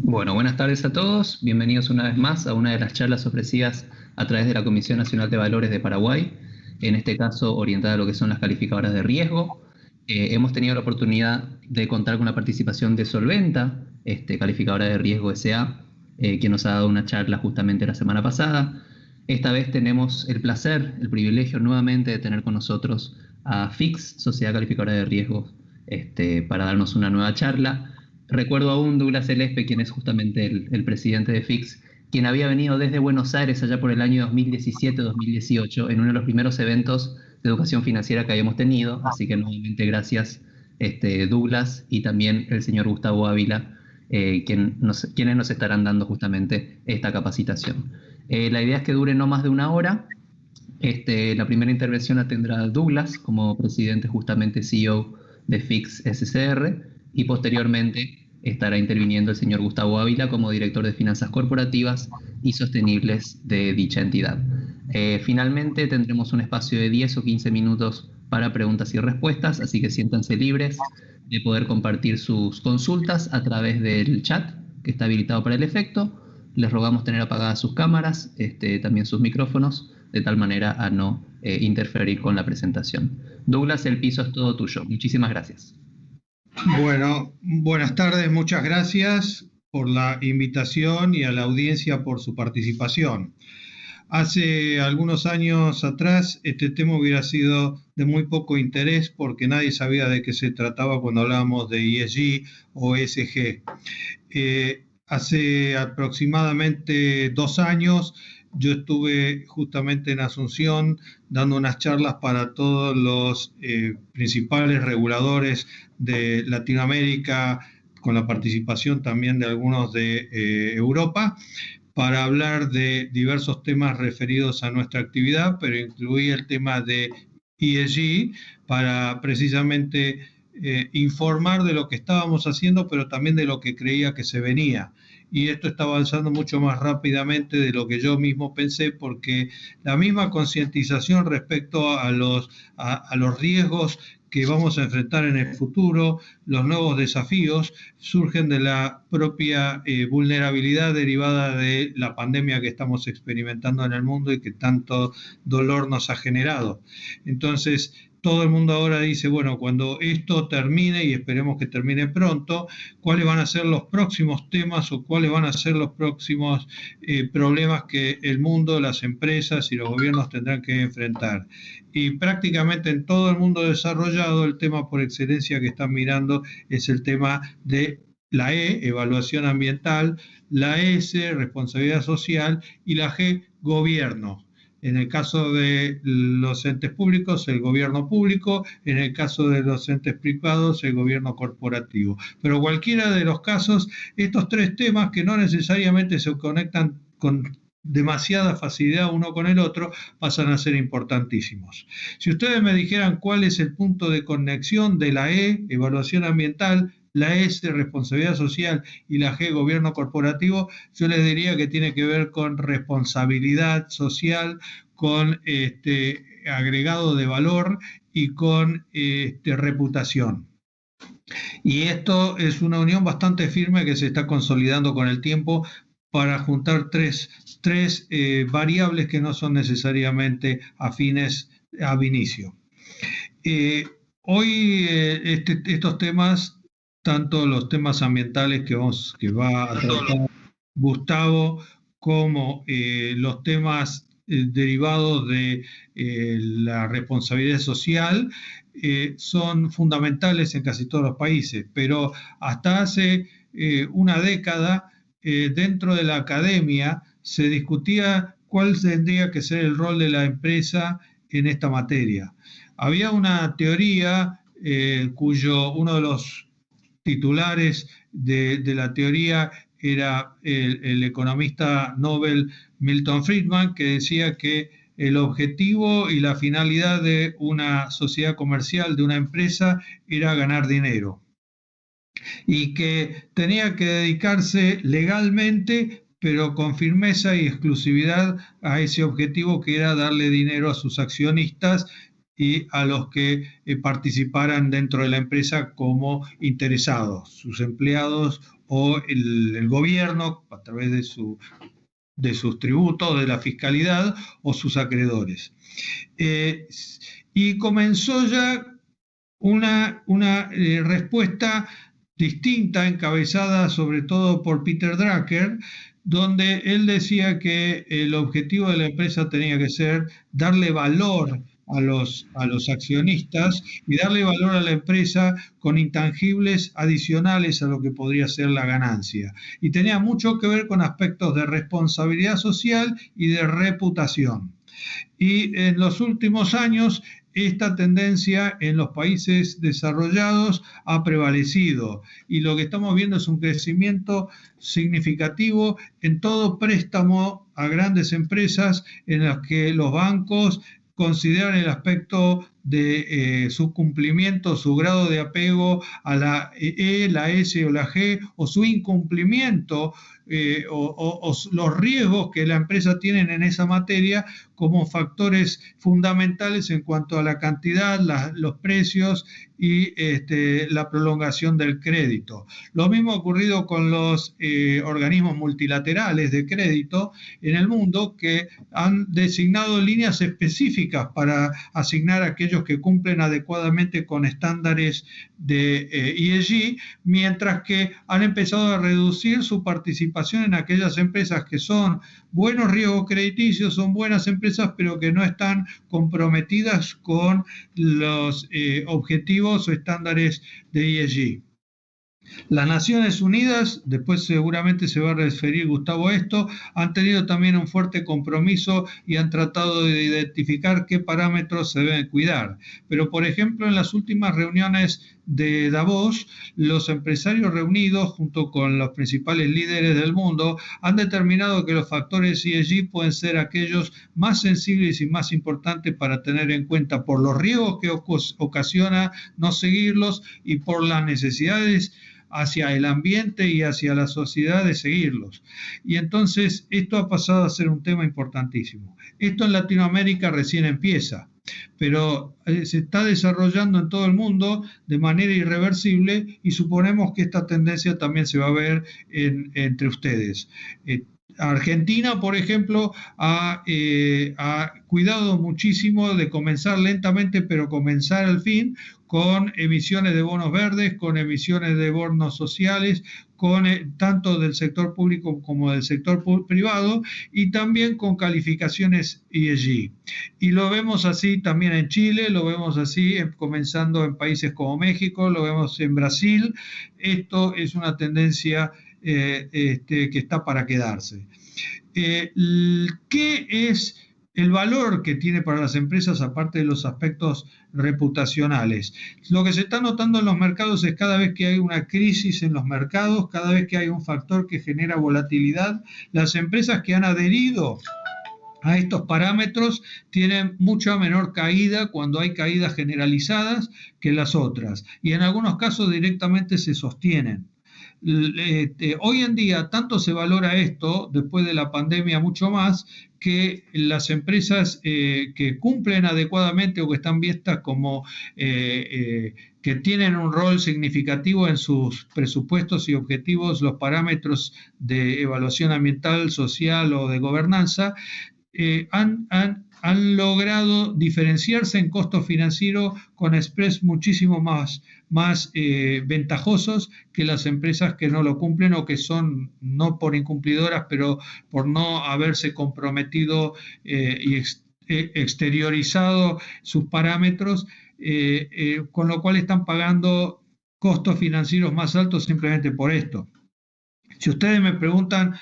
Bueno, buenas tardes a todos. Bienvenidos una vez más a una de las charlas ofrecidas a través de la Comisión Nacional de Valores de Paraguay, en este caso orientada a lo que son las calificadoras de riesgo. Hemos tenido la oportunidad de contar con la participación de Solventa, calificadora de riesgo SA, quien nos ha dado una charla justamente la semana pasada. Esta vez tenemos el placer, el privilegio nuevamente de tener con nosotros a FIX, Sociedad Calificadora de Riesgos, para darnos una nueva charla. Recuerdo aún Douglas Elespe, quien es justamente el presidente de FIX, quien había venido desde Buenos Aires allá por el año 2017-2018 en uno de los primeros eventos de educación financiera que habíamos tenido. Así que nuevamente gracias, Douglas, y también el señor Gustavo Ávila, quienes nos estarán dando justamente esta capacitación. La idea es que dure no más de una hora. La primera intervención la tendrá Douglas como presidente, justamente CEO de FIX SCR, y posteriormente estará interviniendo el señor Gustavo Ávila como director de finanzas corporativas y sostenibles de dicha entidad. Finalmente tendremos un espacio de 10 o 15 minutos para preguntas y respuestas, así que siéntanse libres de poder compartir sus consultas a través del chat que está habilitado para el efecto. Les rogamos tener apagadas sus cámaras, también sus micrófonos, de tal manera a no interferir con la presentación. Douglas, el piso es todo tuyo. Muchísimas gracias. Bueno, buenas tardes, muchas gracias por la invitación y a la audiencia por su participación. Hace algunos años atrás este tema hubiera sido de muy poco interés porque nadie sabía de qué se trataba cuando hablábamos de ESG o ESG. Hace aproximadamente 2 años yo estuve justamente en Asunción dando unas charlas para todos los principales reguladores de Latinoamérica, con la participación también de algunos de Europa, para hablar de diversos temas referidos a nuestra actividad, pero incluía el tema de ESG para precisamente informar de lo que estábamos haciendo, pero también de lo que creía que se venía. Y esto está avanzando mucho más rápidamente de lo que yo mismo pensé, porque la misma concientización respecto a los riesgos que vamos a enfrentar en el futuro, los nuevos desafíos, surgen de la propia vulnerabilidad derivada de la pandemia que estamos experimentando en el mundo y que tanto dolor nos ha generado. Entonces, todo el mundo ahora dice, bueno, cuando esto termine, y esperemos que termine pronto, ¿cuáles van a ser los próximos temas o cuáles van a ser los próximos problemas que el mundo, las empresas y los gobiernos tendrán que enfrentar? Y prácticamente en todo el mundo desarrollado, el tema por excelencia que están mirando es el tema de la E, evaluación ambiental, la S, responsabilidad social, y la G, gobierno. En el caso de los entes públicos, el gobierno público; en el caso de los entes privados, el gobierno corporativo. Pero cualquiera de los casos, estos tres temas, que no necesariamente se conectan con demasiada facilidad uno con el otro, pasan a ser importantísimos. Si ustedes me dijeran cuál es el punto de conexión de la E, evaluación ambiental, la S, responsabilidad social, y la G, gobierno corporativo, yo les diría que tiene que ver con responsabilidad social, con agregado de valor y con reputación. Y esto es una unión bastante firme que se está consolidando con el tiempo para juntar tres variables que no son necesariamente afines ab inicio. Hoy estos temas, tanto los temas ambientales que va a tratar Gustavo, como los temas derivados de la responsabilidad social, son fundamentales en casi todos los países, pero hasta hace una década, dentro de la academia se discutía cuál tendría que ser el rol de la empresa en esta materia. Había una teoría cuyo uno de los titulares de la teoría era el economista Nobel Milton Friedman, que decía que el objetivo y la finalidad de una sociedad comercial, de una empresa, era ganar dinero, y que tenía que dedicarse legalmente, pero con firmeza y exclusividad, a ese objetivo, que era darle dinero a sus accionistas y a los que participaran dentro de la empresa como interesados, sus empleados o el gobierno a través de sus tributos, de la fiscalidad o sus acreedores. Y comenzó ya una respuesta distinta, encabezada sobre todo por Peter Drucker, donde él decía que el objetivo de la empresa tenía que ser darle valor a los accionistas y darle valor a la empresa con intangibles adicionales a lo que podría ser la ganancia. Y tenía mucho que ver con aspectos de responsabilidad social y de reputación. Y en los últimos años esta tendencia en los países desarrollados ha prevalecido y lo que estamos viendo es un crecimiento significativo en todo préstamo a grandes empresas en las que los bancos consideran el aspecto de su cumplimiento, su grado de apego a la E, la S o la G, o su incumplimiento, o los riesgos que la empresa tiene en esa materia como factores fundamentales en cuanto a la cantidad, los precios y la prolongación del crédito. Lo mismo ha ocurrido con los organismos multilaterales de crédito en el mundo, que han designado líneas específicas para asignar a aquellos que cumplen adecuadamente con estándares de ESG, mientras que han empezado a reducir su participación en aquellas empresas que son buenos riesgos crediticios, son buenas empresas, pero que no están comprometidas con los objetivos o estándares de ESG. Las Naciones Unidas, después seguramente se va a referir Gustavo a esto, han tenido también un fuerte compromiso y han tratado de identificar qué parámetros se deben cuidar. Pero, por ejemplo, en las últimas reuniones de Davos, los empresarios reunidos junto con los principales líderes del mundo han determinado que los factores ESG pueden ser aquellos más sensibles y más importantes para tener en cuenta por los riesgos que ocasiona no seguirlos y por las necesidades hacia el ambiente y hacia la sociedad de seguirlos. Y entonces esto ha pasado a ser un tema importantísimo. Esto en Latinoamérica recién empieza, pero se está desarrollando en todo el mundo de manera irreversible y suponemos que esta tendencia también se va a ver entre ustedes. Argentina, por ejemplo, ha cuidado muchísimo de comenzar lentamente, pero comenzar al fin, con emisiones de bonos verdes, con emisiones de bonos sociales, con tanto del sector público como del sector privado, y también con calificaciones ESG. Y lo vemos así también en Chile, lo vemos así comenzando en países como México, lo vemos en Brasil. Esto es una tendencia que está para quedarse. ¿Qué es el valor que tiene para las empresas aparte de los aspectos reputacionales? Lo que se está notando en los mercados es cada vez que hay una crisis en los mercados, cada vez que hay un factor que genera volatilidad, las empresas que han adherido a estos parámetros tienen mucha menor caída cuando hay caídas generalizadas que las otras, y en algunos casos directamente se sostienen. Hoy en día tanto se valora esto, después de la pandemia mucho más, que las empresas que cumplen adecuadamente o que están vistas como que tienen un rol significativo en sus presupuestos y objetivos, los parámetros de evaluación ambiental, social o de gobernanza, han logrado diferenciarse en costo financiero con spreads muchísimo más ventajosos que las empresas que no lo cumplen o que son no por incumplidoras, pero por no haberse comprometido y exteriorizado sus parámetros, con lo cual están pagando costos financieros más altos simplemente por esto. Si ustedes me preguntan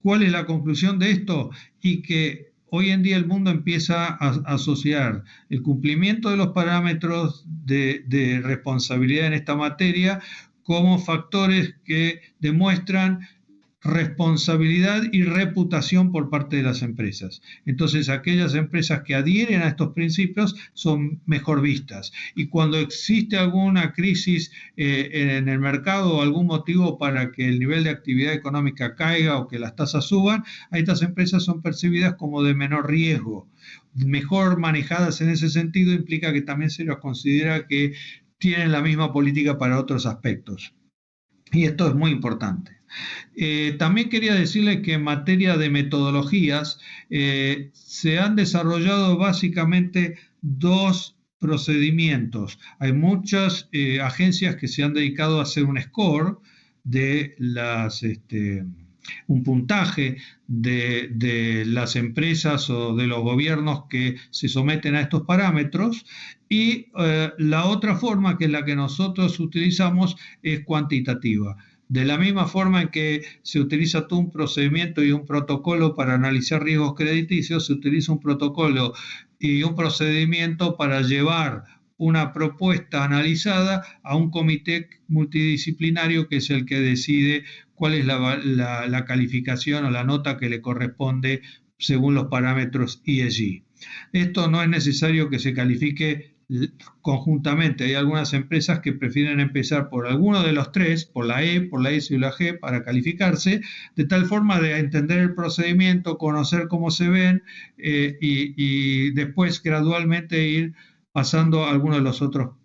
cuál es la conclusión de esto, y que hoy en día el mundo empieza a asociar el cumplimiento de los parámetros de responsabilidad en esta materia como factores que demuestran responsabilidad y reputación por parte de las empresas. Entonces, aquellas empresas que adhieren a estos principios son mejor vistas. Y cuando existe alguna crisis en el mercado o algún motivo para que el nivel de actividad económica caiga o que las tasas suban, a estas empresas son percibidas como de menor riesgo. Mejor manejadas en ese sentido implica que también se las considera que tienen la misma política para otros aspectos. Y esto es muy importante. También quería decirles que en materia de metodologías se han desarrollado básicamente dos procedimientos. Hay muchas agencias que se han dedicado a hacer un score de un puntaje de las empresas o de los gobiernos que se someten a estos parámetros, y la otra forma, que es la que nosotros utilizamos, es cuantitativa. De la misma forma en que se utiliza todo un procedimiento y un protocolo para analizar riesgos crediticios, se utiliza un protocolo y un procedimiento para llevar una propuesta analizada a un comité multidisciplinario que es el que decide cuál es la calificación o la nota que le corresponde según los parámetros ESG. Esto no es necesario que se califique conjuntamente. Hay algunas empresas que prefieren empezar por alguno de los tres, por la E, por la S y la G, para calificarse, de tal forma de entender el procedimiento, conocer cómo se ven y después gradualmente ir pasando a algunos de los otros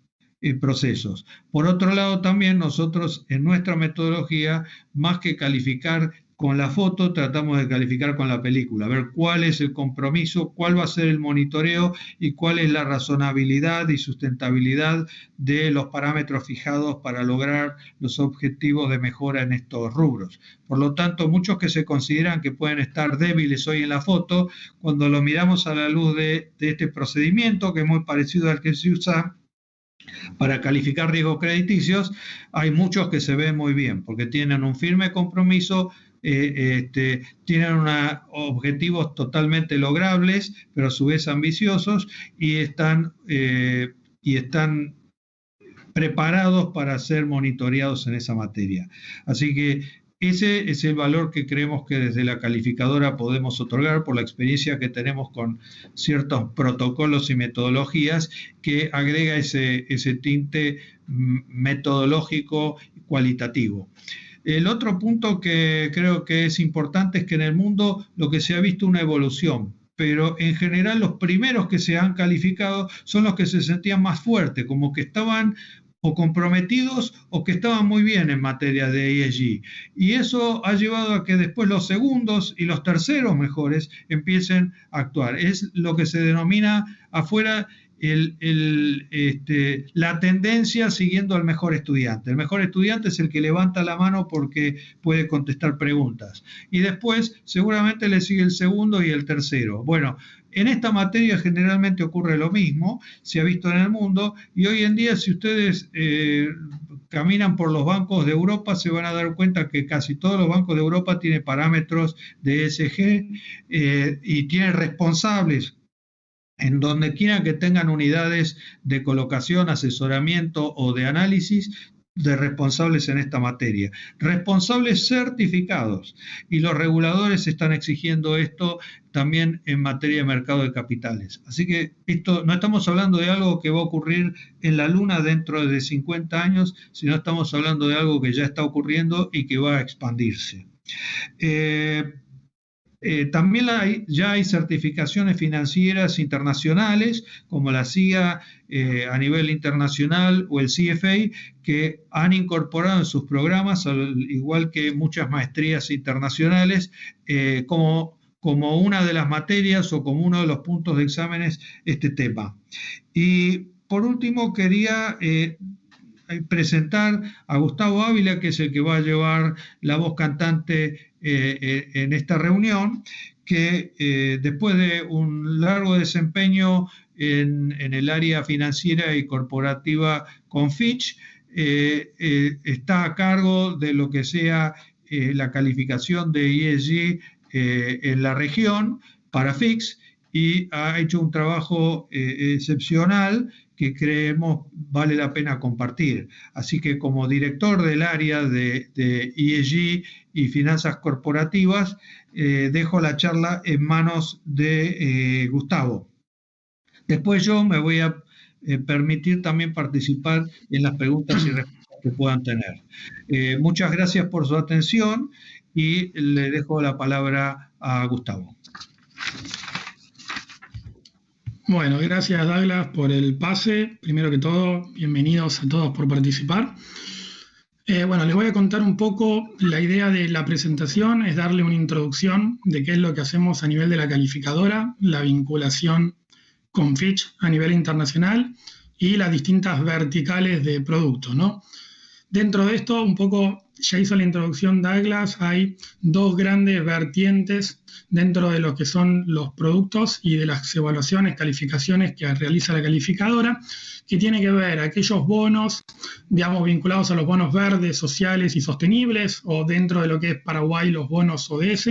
procesos. Por otro lado, también nosotros en nuestra metodología, más que calificar con la foto, tratamos de calificar con la película, ver cuál es el compromiso, cuál va a ser el monitoreo y cuál es la razonabilidad y sustentabilidad de los parámetros fijados para lograr los objetivos de mejora en estos rubros. Por lo tanto, muchos que se consideran que pueden estar débiles hoy en la foto, cuando lo miramos a la luz de este procedimiento, que es muy parecido al que se usa para calificar riesgos crediticios, hay muchos que se ven muy bien, porque tienen un firme compromiso, tienen objetivos totalmente logrables, pero a su vez ambiciosos, y están preparados para ser monitoreados en esa materia. Así que ese es el valor que creemos que desde la calificadora podemos otorgar por la experiencia que tenemos con ciertos protocolos y metodologías, que agrega ese tinte metodológico y cualitativo. El otro punto que creo que es importante es que en el mundo lo que se ha visto una evolución, pero en general los primeros que se han calificado son los que se sentían más fuertes, como que estaban o comprometidos o que estaban muy bien en materia de ESG. Y eso ha llevado a que después los segundos y los terceros mejores empiecen a actuar. Es lo que se denomina afuera la tendencia siguiendo al mejor estudiante. El mejor estudiante es el que levanta la mano porque puede contestar preguntas. Y después seguramente le sigue el segundo y el tercero. Bueno, en esta materia generalmente ocurre lo mismo, se ha visto en el mundo, y hoy en día si ustedes caminan por los bancos de Europa se van a dar cuenta que casi todos los bancos de Europa tienen parámetros de ESG y tienen responsables en donde quiera que tengan unidades de colocación, asesoramiento o de análisis, de responsables en esta materia. Responsables certificados. Y los reguladores están exigiendo esto también en materia de mercado de capitales. Así que esto no estamos hablando de algo que va a ocurrir en la luna dentro de 50 años, sino estamos hablando de algo que ya está ocurriendo y que va a expandirse. También ya hay certificaciones financieras internacionales, como la CIA a nivel internacional o el CFA, que han incorporado en sus programas, al igual que muchas maestrías internacionales, como una de las materias o como uno de los puntos de exámenes este tema. Y por último quería presentar a Gustavo Ávila, que es el que va a llevar la voz cantante en esta reunión, que después de un largo desempeño en el área financiera y corporativa con Fitch, está a cargo de lo que sea la calificación de ESG en la región para Fitch, y ha hecho un trabajo excepcional que creemos vale la pena compartir. Así que como director del área de ESG y finanzas corporativas, dejo la charla en manos de Gustavo. Después yo me voy a permitir también participar en las preguntas y respuestas que puedan tener. Muchas gracias por su atención y le dejo la palabra a Gustavo. Bueno, gracias Douglas por el pase. Primero que todo, bienvenidos a todos por participar. Bueno, les voy a contar un poco la idea de la presentación, es darle una introducción de qué es lo que hacemos a nivel de la calificadora, la vinculación con Fitch a nivel internacional y las distintas verticales de productos, ¿no? Dentro de esto, un poco, ya hizo la introducción Douglas, hay dos grandes vertientes dentro de lo que son los productos y de las evaluaciones, calificaciones que realiza la calificadora, que tiene que ver aquellos bonos, digamos, vinculados a los bonos verdes, sociales y sostenibles, o dentro de lo que es Paraguay, los bonos ODS,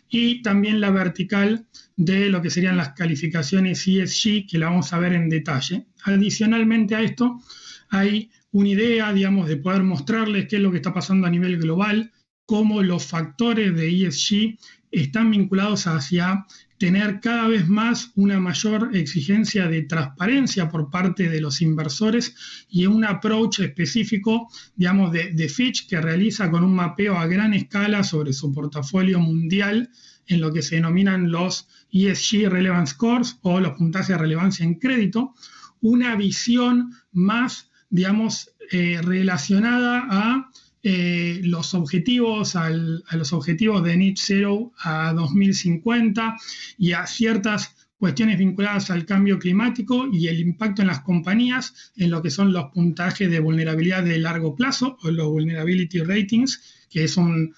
y también la vertical de lo que serían las calificaciones ESG, que la vamos a ver en detalle. Adicionalmente a esto, hay una idea, digamos, de poder mostrarles qué es lo que está pasando a nivel global, cómo los factores de ESG están vinculados hacia tener cada vez más una mayor exigencia de transparencia por parte de los inversores y un approach específico, digamos, de Fitch que realiza con un mapeo a gran escala sobre su portafolio mundial en lo que se denominan los ESG Relevance Scores o los puntajes de relevancia en crédito, una visión más, digamos, relacionada a los objetivos, a los objetivos de Net Zero a 2050 y a ciertas cuestiones vinculadas al cambio climático y el impacto en las compañías en lo que son los puntajes de vulnerabilidad de largo plazo o los Vulnerability Ratings, que es un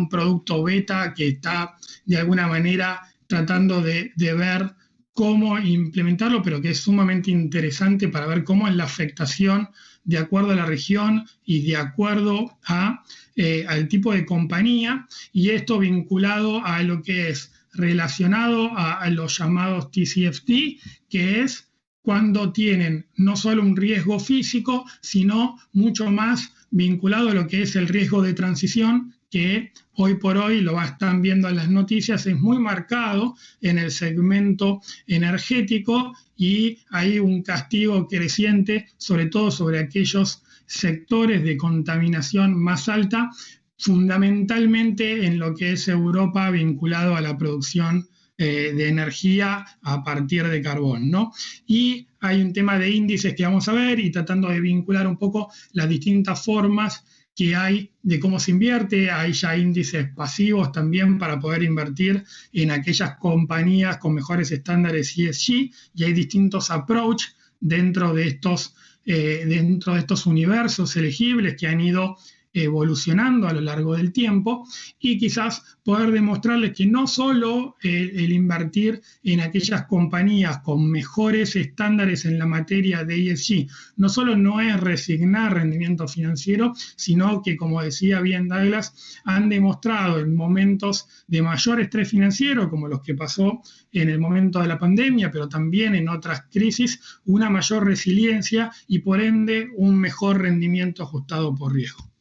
producto beta que está de alguna manera tratando de ver cómo implementarlo, pero que es sumamente interesante para ver cómo es la afectación de acuerdo a la región y de acuerdo al tipo de compañía, y esto vinculado a lo que es relacionado a los llamados TCFD, que es cuando tienen no solo un riesgo físico, sino mucho más vinculado a lo que es el riesgo de transición, que hoy por hoy, lo están viendo en las noticias, es muy marcado en el segmento energético y hay un castigo creciente, sobre todo sobre aquellos sectores de contaminación más alta, fundamentalmente en lo que es Europa vinculado a la producción de energía a partir de carbón, ¿no? Y hay un tema de índices que vamos a ver y tratando de vincular un poco las distintas formas que hay de cómo se invierte. Hay ya índices pasivos también para poder invertir en aquellas compañías con mejores estándares ESG, y hay distintos approach dentro de estos universos elegibles que han ido evolucionando a lo largo del tiempo, y quizás poder demostrarles que no solo el invertir en aquellas compañías con mejores estándares en la materia de ESG, no solo no es resignar rendimiento financiero, sino que, como decía bien Douglas, han demostrado en momentos de mayor estrés financiero, como los que pasó en el momento de la pandemia, pero también en otras crisis, una mayor resiliencia y por ende un mejor rendimiento ajustado por riesgo.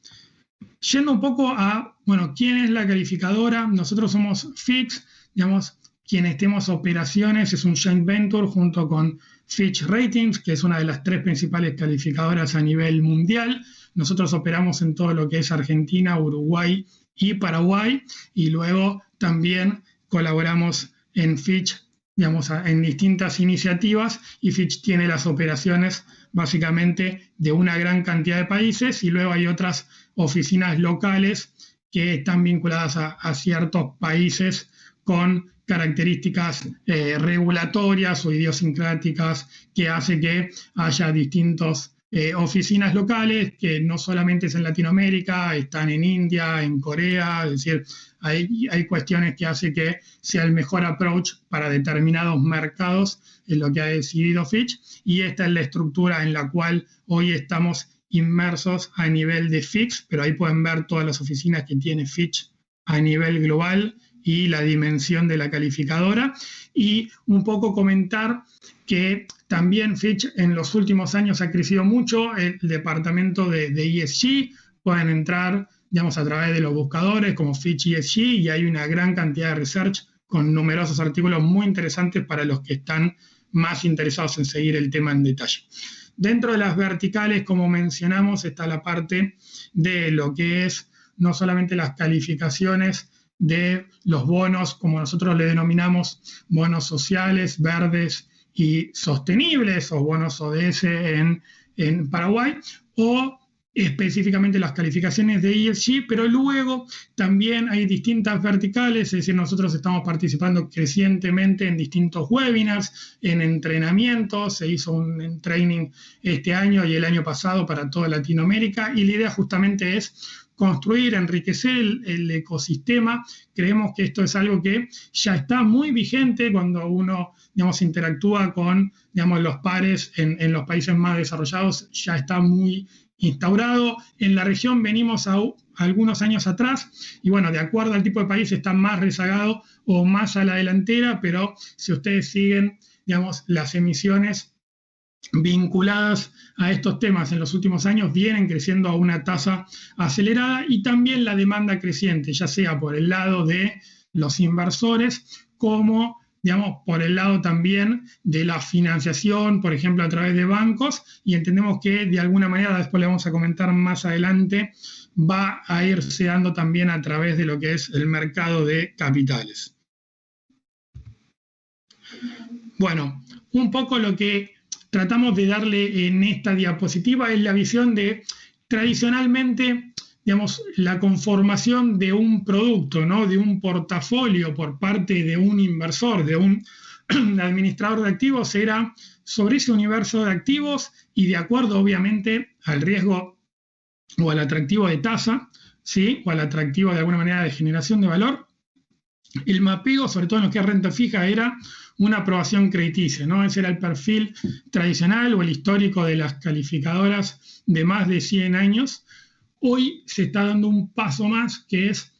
Yendo un poco a, bueno, ¿quién es la calificadora? Nosotros somos Fitch, digamos, quienes tenemos operaciones, es un joint venture junto con Fitch Ratings, que es una de las 3 principales calificadoras a nivel mundial. Nosotros operamos en todo lo que es Argentina, Uruguay y Paraguay, y luego también colaboramos en Fitch, digamos, en distintas iniciativas, y Fitch tiene las operaciones básicamente de una gran cantidad de países, y luego hay otras oficinas locales que están vinculadas a ciertos países con características regulatorias o idiosincráticas que hace que haya distintas oficinas locales que no solamente es en Latinoamérica, están en India, en Corea, es decir, hay cuestiones que hace que sea el mejor approach para determinados mercados, en lo que ha decidido Fitch, y esta es la estructura en la cual hoy estamos inmersos a nivel de Fitch, pero ahí pueden ver todas las oficinas que tiene Fitch a nivel global, y la dimensión de la calificadora, y un poco comentar que también Fitch en los últimos años ha crecido mucho el departamento de ESG. Pueden entrar, digamos, a través de los buscadores como Fitch ESG, y hay una gran cantidad de research con numerosos artículos muy interesantes para los que están más interesados en seguir el tema en detalle. Dentro de las verticales, como mencionamos, está la parte de lo que es no solamente las calificaciones de los bonos, como nosotros le denominamos, bonos sociales, verdes y sostenibles, o bonos ODS en Paraguay, o específicamente las calificaciones de ESG, pero luego también hay distintas verticales, es decir, nosotros estamos participando crecientemente en distintos webinars, en entrenamientos, se hizo un training este año y el año pasado para toda Latinoamérica, y la idea justamente es construir, enriquecer el ecosistema. Creemos que esto es algo que ya está muy vigente cuando uno, digamos, interactúa con, digamos, los pares en los países más desarrollados, ya está muy instaurado. En la región venimos a algunos años atrás, y bueno, de acuerdo al tipo de país está más rezagado o más a la delantera, pero si ustedes siguen, digamos, las emisiones vinculadas a estos temas en los últimos años vienen creciendo a una tasa acelerada, y también la demanda creciente, ya sea por el lado de los inversores como, digamos, por el lado también de la financiación, por ejemplo, a través de bancos, y entendemos que de alguna manera, después le vamos a comentar más adelante, va a irse dando también a través de lo que es el mercado de capitales. Bueno, un poco lo que tratamos de darle en esta diapositiva es la visión de, tradicionalmente, digamos, la conformación de un producto, ¿no? De un portafolio por parte de un inversor, de un administrador de activos, era sobre ese universo de activos y de acuerdo, obviamente, al riesgo o al atractivo de tasa, ¿sí? O al atractivo de alguna manera de generación de valor. El mapeo, sobre todo en lo que es renta fija, era una aprobación crediticia, ¿no? Ese era el perfil tradicional o el histórico de las calificadoras de más de 100 años. Hoy se está dando un paso más, que es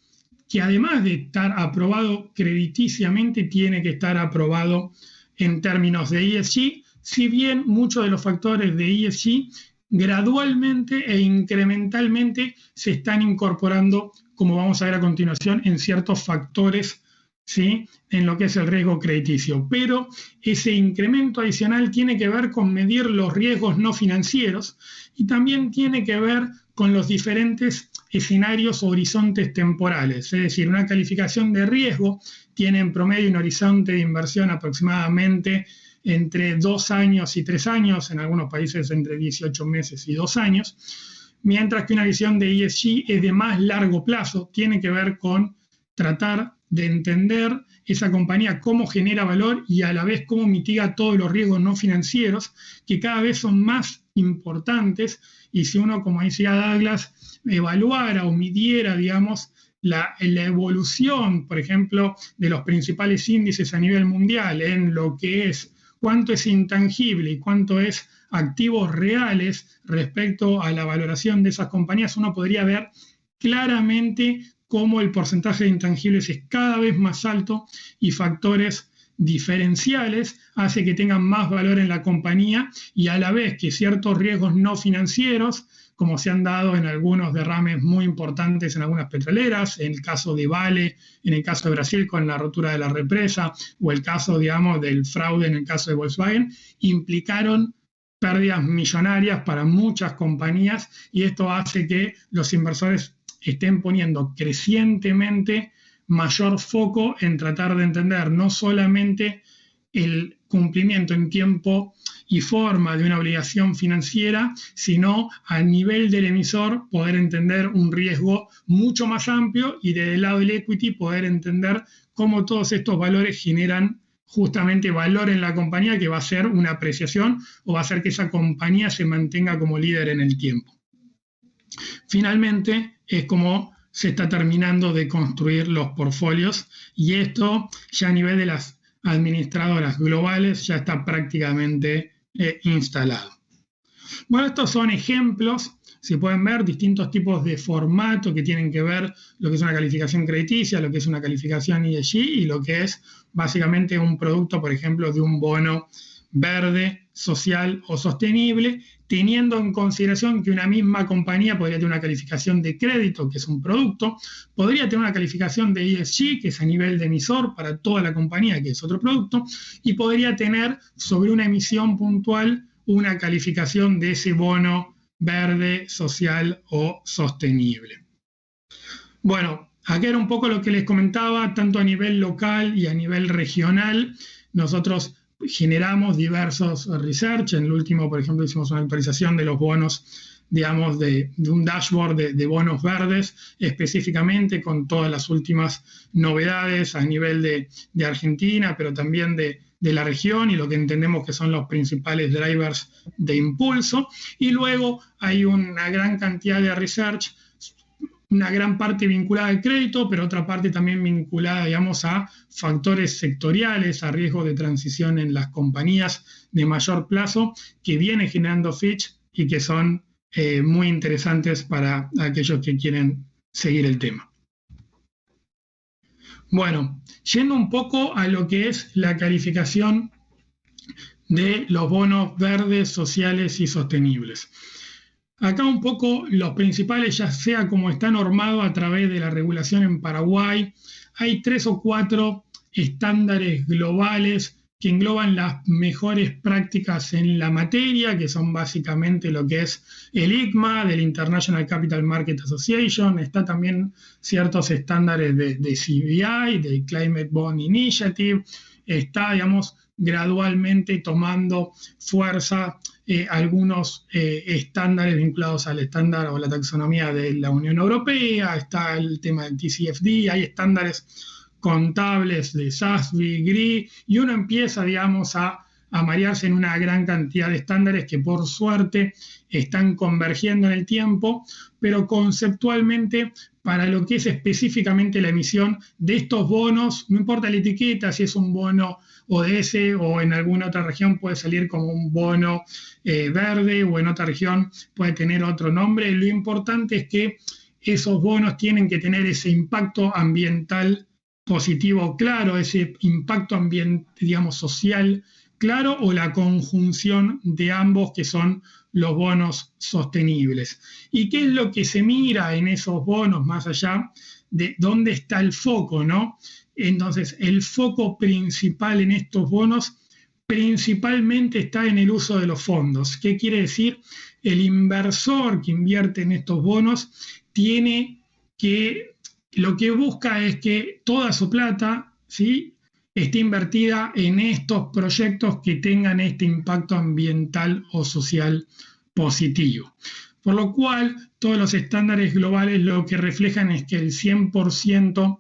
que además de estar aprobado crediticiamente, tiene que estar aprobado en términos de ESG, si bien muchos de los factores de ESG gradualmente e incrementalmente se están incorporando, como vamos a ver a continuación, en ciertos factores, ¿sí? En lo que es el riesgo crediticio. Pero ese incremento adicional tiene que ver con medir los riesgos no financieros y también tiene que ver con los diferentes escenarios o horizontes temporales. Es decir, una calificación de riesgo tiene en promedio un horizonte de inversión aproximadamente entre 2 años y 3 años, en algunos países entre 18 meses y 2 años, mientras que una visión de ESG es de más largo plazo, tiene que ver con tratar de entender esa compañía, cómo genera valor y a la vez cómo mitiga todos los riesgos no financieros, que cada vez son más importantes, y si uno, como decía Douglas, evaluara o midiera, digamos, la evolución, por ejemplo, de los principales índices a nivel mundial en lo que es cuánto es intangible y cuánto es activos reales respecto a la valoración de esas compañías, uno podría ver claramente cómo el porcentaje de intangibles es cada vez más alto y factores diferenciales hace que tengan más valor en la compañía, y a la vez que ciertos riesgos no financieros, como se han dado en algunos derrames muy importantes en algunas petroleras, en el caso de Vale, en el caso de Brasil con la rotura de la represa, o el caso, digamos, del fraude en el caso de Volkswagen, implicaron pérdidas millonarias para muchas compañías, y esto hace que los inversores estén poniendo crecientemente mayor foco en tratar de entender no solamente el cumplimiento en tiempo y forma de una obligación financiera, sino a nivel del emisor poder entender un riesgo mucho más amplio, y desde el lado del equity poder entender cómo todos estos valores generan justamente valor en la compañía, que va a ser una apreciación o va a hacer que esa compañía se mantenga como líder en el tiempo. Finalmente, es como se está terminando de construir los portfolios, y esto ya a nivel de las administradoras globales ya está prácticamente instalado. Bueno, estos son ejemplos si pueden ver, distintos tipos de formato que tienen que ver lo que es una calificación crediticia, lo que es una calificación ESG y lo que es básicamente un producto, por ejemplo, de un bono verde, social o sostenible, teniendo en consideración que una misma compañía podría tener una calificación de crédito, que es un producto, podría tener una calificación de ESG, que es a nivel de emisor para toda la compañía, que es otro producto, y podría tener sobre una emisión puntual una calificación de ese bono verde, social o sostenible. Bueno, acá era un poco lo que les comentaba, tanto a nivel local y a nivel regional. Nosotros generamos diversos research. En el último, por ejemplo, hicimos una actualización de los bonos, digamos, de un dashboard de bonos verdes, específicamente con todas las últimas novedades a nivel de Argentina, pero también de la región y lo que entendemos que son los principales drivers de impulso. Y luego hay una gran cantidad de research, una gran parte vinculada al crédito, pero otra parte también vinculada, digamos, a factores sectoriales, a riesgo de transición en las compañías de mayor plazo, que viene generando Fitch y que son muy interesantes para aquellos que quieren seguir el tema. Bueno, yendo un poco a lo que es la calificación de los bonos verdes, sociales y sostenibles. Acá un poco los principales, ya sea como está normado a través de la regulación en Paraguay, hay 3 o 4 estándares globales que engloban las mejores prácticas en la materia, que son básicamente lo que es el ICMA, del International Capital Market Association. Está también ciertos estándares de CBI, del Climate Bond Initiative. Está, digamos, gradualmente tomando fuerza algunos estándares vinculados al estándar o la taxonomía de la Unión Europea. Está el tema del TCFD, hay estándares contables de SASB, GRI, y uno empieza, digamos, a marearse en una gran cantidad de estándares que por suerte están convergiendo en el tiempo, pero conceptualmente para lo que es específicamente la emisión de estos bonos, no importa la etiqueta, si es un bono ODS o en alguna otra región puede salir como un bono verde o en otra región puede tener otro nombre. Lo importante es que esos bonos tienen que tener ese impacto ambiental positivo claro, ese impacto ambiental, digamos, social claro, o la conjunción de ambos, que son los bonos sostenibles. ¿Y qué es lo que se mira en esos bonos más allá de dónde está el foco, ¿no? Entonces, el foco principal en estos bonos principalmente está en el uso de los fondos. ¿Qué quiere decir? El inversor que invierte en estos bonos tiene que, lo que busca es que toda su plata, ¿sí?, esté invertida en estos proyectos que tengan este impacto ambiental o social positivo. Por lo cual, todos los estándares globales lo que reflejan es que el 100%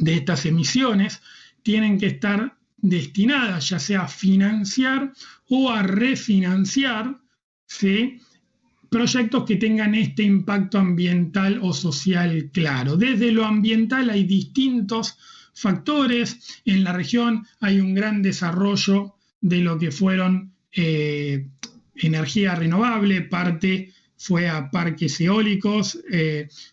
de estas emisiones tienen que estar destinadas ya sea a financiar o a refinanciar, ¿sí?, proyectos que tengan este impacto ambiental o social claro. Desde lo ambiental hay distintos factores. En la región hay un gran desarrollo de lo que fueron energía renovable, parte fue a parques eólicos,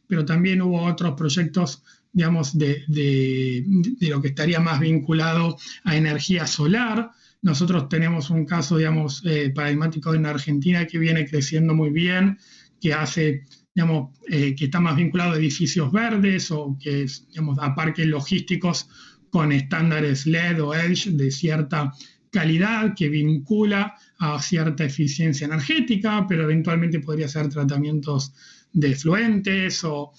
pero también hubo otros proyectos, digamos, de lo que estaría más vinculado a energía solar. Nosotros tenemos un caso, digamos, paradigmático en Argentina que viene creciendo muy bien, que hace, digamos, que está más vinculado a edificios verdes o que es, digamos, a parques logísticos con estándares LED o EDGE de cierta calidad, que vincula a cierta eficiencia energética, pero eventualmente podría ser tratamientos de efluentes o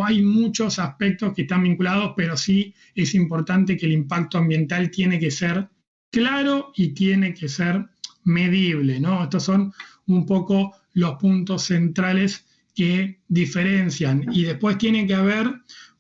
hay muchos aspectos que están vinculados, pero sí es importante que el impacto ambiental tiene que ser claro y tiene que ser medible, ¿no? Estos son un poco los puntos centrales que diferencian, y después tiene que haber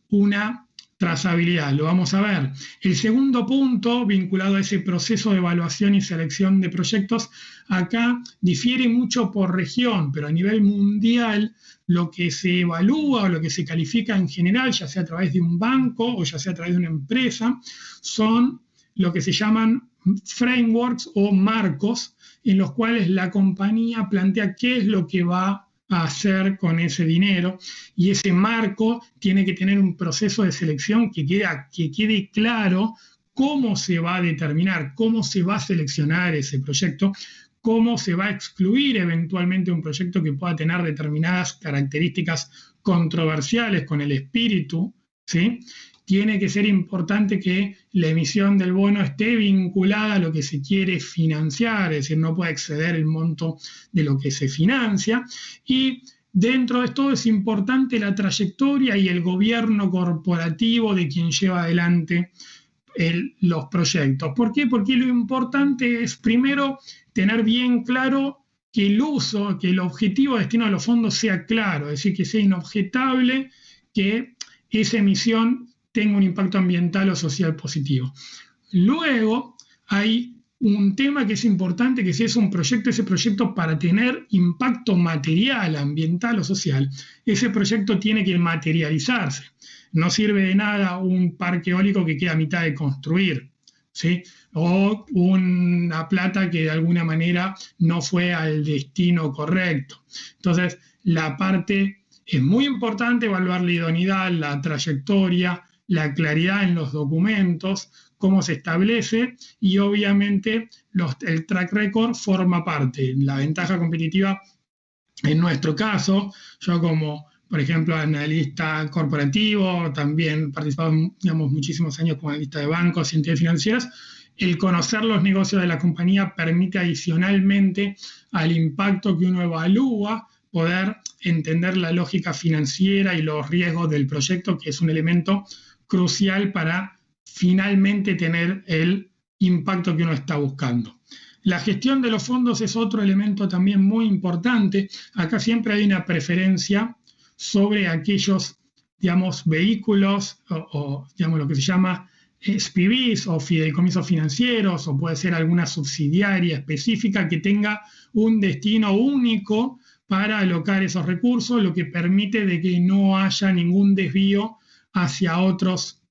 una trazabilidad, lo vamos a ver. El segundo punto vinculado a ese proceso de evaluación y selección de proyectos, acá difiere mucho por región, pero a nivel mundial lo que se evalúa o lo que se califica en general, ya sea a través de un banco o ya sea a través de una empresa, son lo que se llaman frameworks o marcos en los cuales la compañía plantea qué es lo que va a hacer con ese dinero, y ese marco tiene que tener un proceso de selección que quede claro cómo se va a determinar, cómo se va a seleccionar ese proyecto, cómo se va a excluir eventualmente un proyecto que pueda tener determinadas características controversiales con el espíritu, ¿sí? Tiene que ser importante que la emisión del bono esté vinculada a lo que se quiere financiar, es decir, no puede exceder el monto de lo que se financia. Y dentro de todo es importante la trayectoria y el gobierno corporativo de quien lleva adelante los proyectos. ¿Por qué? Porque lo importante es, primero, tener bien claro que el uso, que el objetivo de destino de los fondos sea claro, es decir, que sea inobjetable que esa emisión tenga un impacto ambiental o social positivo. Luego hay un tema que es importante, que si es un proyecto, ese proyecto para tener impacto material, ambiental o social, ese proyecto tiene que materializarse. No sirve de nada un parque eólico que queda a mitad de construir, ¿sí? O una plata que de alguna manera no fue al destino correcto. Entonces, la parte es muy importante evaluar la idoneidad, la trayectoria, la claridad en los documentos, cómo se establece, y obviamente el track record forma parte. La ventaja competitiva, en nuestro caso, yo como, por ejemplo, analista corporativo, también participado, digamos, muchísimos años como analista de bancos y entidades financieras, el conocer los negocios de la compañía permite adicionalmente al impacto que uno evalúa, poder entender la lógica financiera y los riesgos del proyecto, que es un elemento crucial para finalmente tener el impacto que uno está buscando. La gestión de los fondos es otro elemento también muy importante. Acá siempre hay una preferencia sobre aquellos, digamos, vehículos o digamos, lo que se llama SPVs o fideicomisos financieros, o puede ser alguna subsidiaria específica que tenga un destino único para alocar esos recursos, lo que permite de que no haya ningún desvío hacia otros,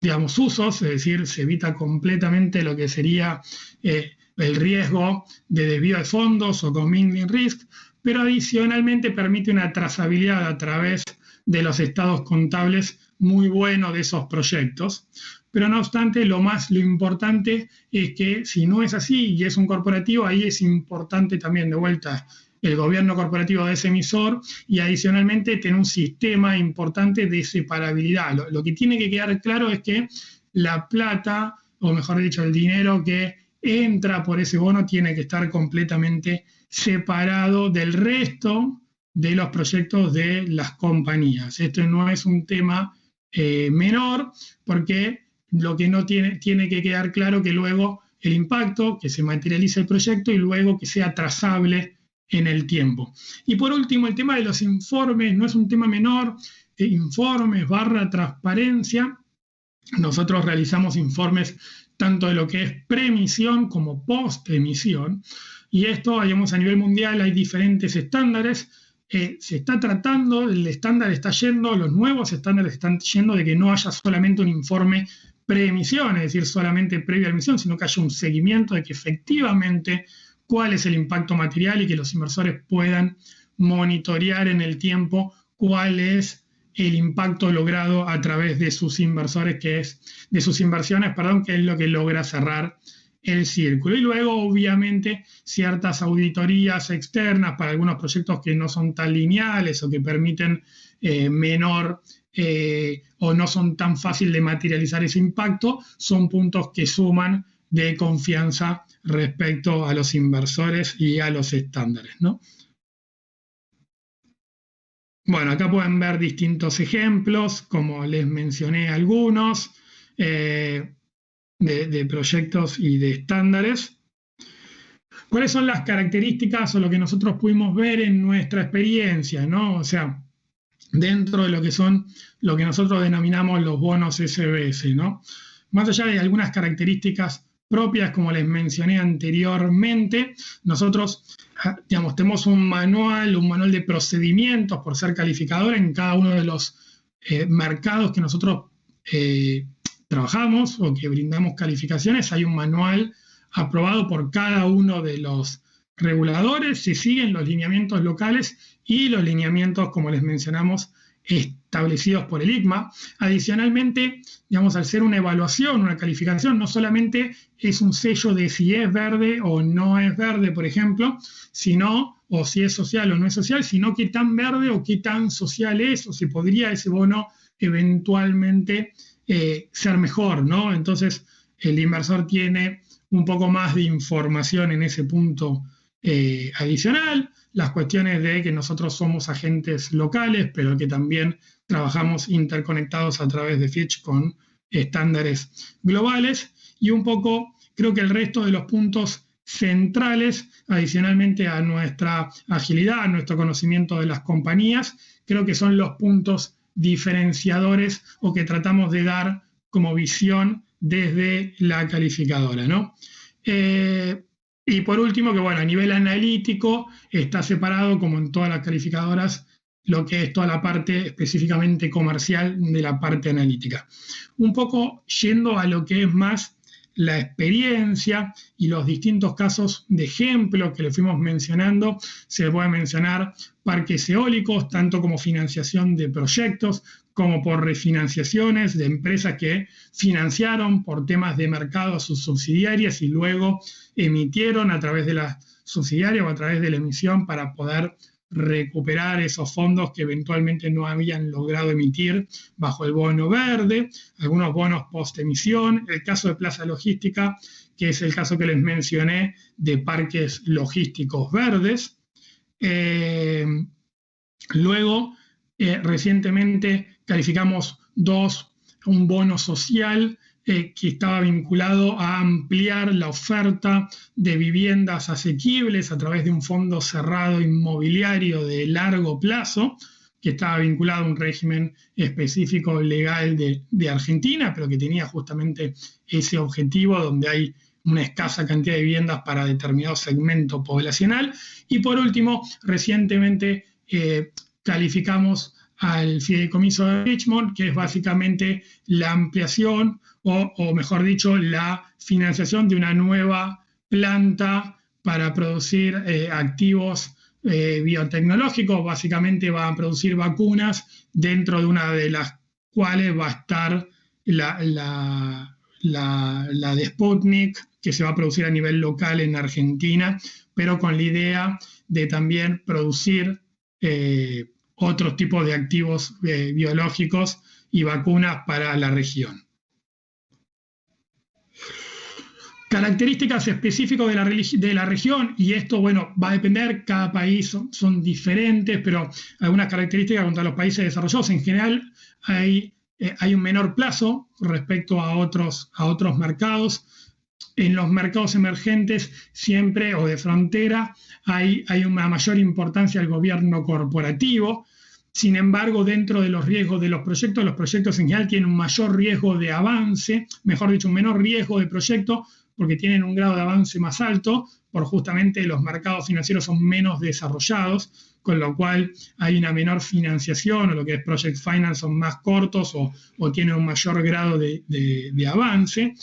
digamos, usos, es decir, se evita completamente lo que sería el riesgo de desvío de fondos o commingling risk, pero adicionalmente permite una trazabilidad a través de los estados contables muy bueno de esos proyectos. Pero no obstante, lo importante es que si no es así y es un corporativo, ahí es importante también de vuelta el gobierno corporativo de ese emisor y adicionalmente tener un sistema importante de separabilidad. Lo que tiene que quedar claro es que la plata, o mejor dicho, el dinero que entra por ese bono tiene que estar completamente separado del resto de los proyectos de las compañías. Esto no es un tema menor, porque lo que no tiene que quedar claro que luego el impacto, que se materialice el proyecto y luego que sea trazable en el tiempo. Y por último, el tema de los informes no es un tema menor. Informes / transparencia. Nosotros realizamos informes tanto de lo que es preemisión como post-emisión. Y esto, digamos, a nivel mundial hay diferentes estándares. Se está tratando, el estándar está yendo, los nuevos estándares están yendo de que no haya solamente un informe preemisión, es decir, solamente previa a la emisión, sino que haya un seguimiento de que efectivamente cuál es el impacto material y que los inversores puedan monitorear en el tiempo cuál es el impacto logrado a través de sus inversores, de sus inversiones, que es lo que logra cerrar el círculo. Y luego, obviamente, ciertas auditorías externas para algunos proyectos que no son tan lineales o que permiten menor o no son tan fácil de materializar ese impacto, son puntos que suman de confianza respecto a los inversores y a los estándares, ¿no? Bueno, acá pueden ver distintos ejemplos, como les mencioné algunos, de proyectos y de estándares. ¿Cuáles son las características o lo que nosotros pudimos ver en nuestra experiencia, ¿no? O sea, dentro de lo que nosotros denominamos los bonos SBS, ¿no? Más allá de algunas características propias, como les mencioné anteriormente, nosotros, digamos, tenemos un manual de procedimientos por ser calificador en cada uno de los mercados que nosotros trabajamos o que brindamos calificaciones. Hay un manual aprobado por cada uno de los reguladores, se siguen los lineamientos locales y los lineamientos, como les mencionamos, establecidos por el ICMA. Adicionalmente, digamos, al ser una evaluación, una calificación, no solamente es un sello de si es verde o no es verde, por ejemplo, sino, o si es social o no es social, sino qué tan verde o qué tan social es, o si podría ese bono eventualmente ser mejor, ¿no? Entonces, el inversor tiene un poco más de información en ese punto adicional. Las cuestiones de que nosotros somos agentes locales, pero que también trabajamos interconectados a través de Fitch con estándares globales. Y un poco, creo que el resto de los puntos centrales, adicionalmente a nuestra agilidad, a nuestro conocimiento de las compañías, creo que son los puntos diferenciadores o que tratamos de dar como visión desde la calificadora, ¿no? Y por último, que bueno, a nivel analítico está separado, como en todas las calificadoras, lo que es toda la parte específicamente comercial de la parte analítica. Un poco yendo a lo que es más la experiencia y los distintos casos de ejemplo que le fuimos mencionando, se puede mencionar parques eólicos, tanto como financiación de proyectos, como por refinanciaciones de empresas que financiaron por temas de mercado a sus subsidiarias y luego emitieron a través de la subsidiaria o a través de la emisión para poder recuperar esos fondos que eventualmente no habían logrado emitir bajo el bono verde, algunos bonos post-emisión, el caso de Plaza Logística, que es el caso que les mencioné de parques logísticos verdes. Luego, recientemente calificamos un bono social que estaba vinculado a ampliar la oferta de viviendas asequibles a través de un fondo cerrado inmobiliario de largo plazo, que estaba vinculado a un régimen específico legal de Argentina, pero que tenía justamente ese objetivo donde hay una escasa cantidad de viviendas para determinado segmento poblacional. Y por último, recientemente calificamos al fideicomiso de Richmond, que es básicamente la ampliación o mejor dicho, la financiación de una nueva planta para producir activos biotecnológicos. Básicamente va a producir vacunas, dentro de una de las cuales va a estar la de Sputnik, que se va a producir a nivel local en Argentina, pero con la idea de también producir otros tipos de activos biológicos y vacunas para la región. Características específicas de la región, y esto, bueno, va a depender, cada país son diferentes, pero algunas características contra los países desarrollados. En general hay un menor plazo respecto a otros mercados. En los mercados emergentes siempre, o de frontera, hay una mayor importancia al gobierno corporativo. Sin embargo, dentro de los riesgos de los proyectos en general tienen un mayor riesgo de avance, mejor dicho, un menor riesgo de proyecto, porque tienen un grado de avance más alto, por justamente los mercados financieros son menos desarrollados, con lo cual hay una menor financiación, o lo que es project finance son más cortos o tienen un mayor grado de avance.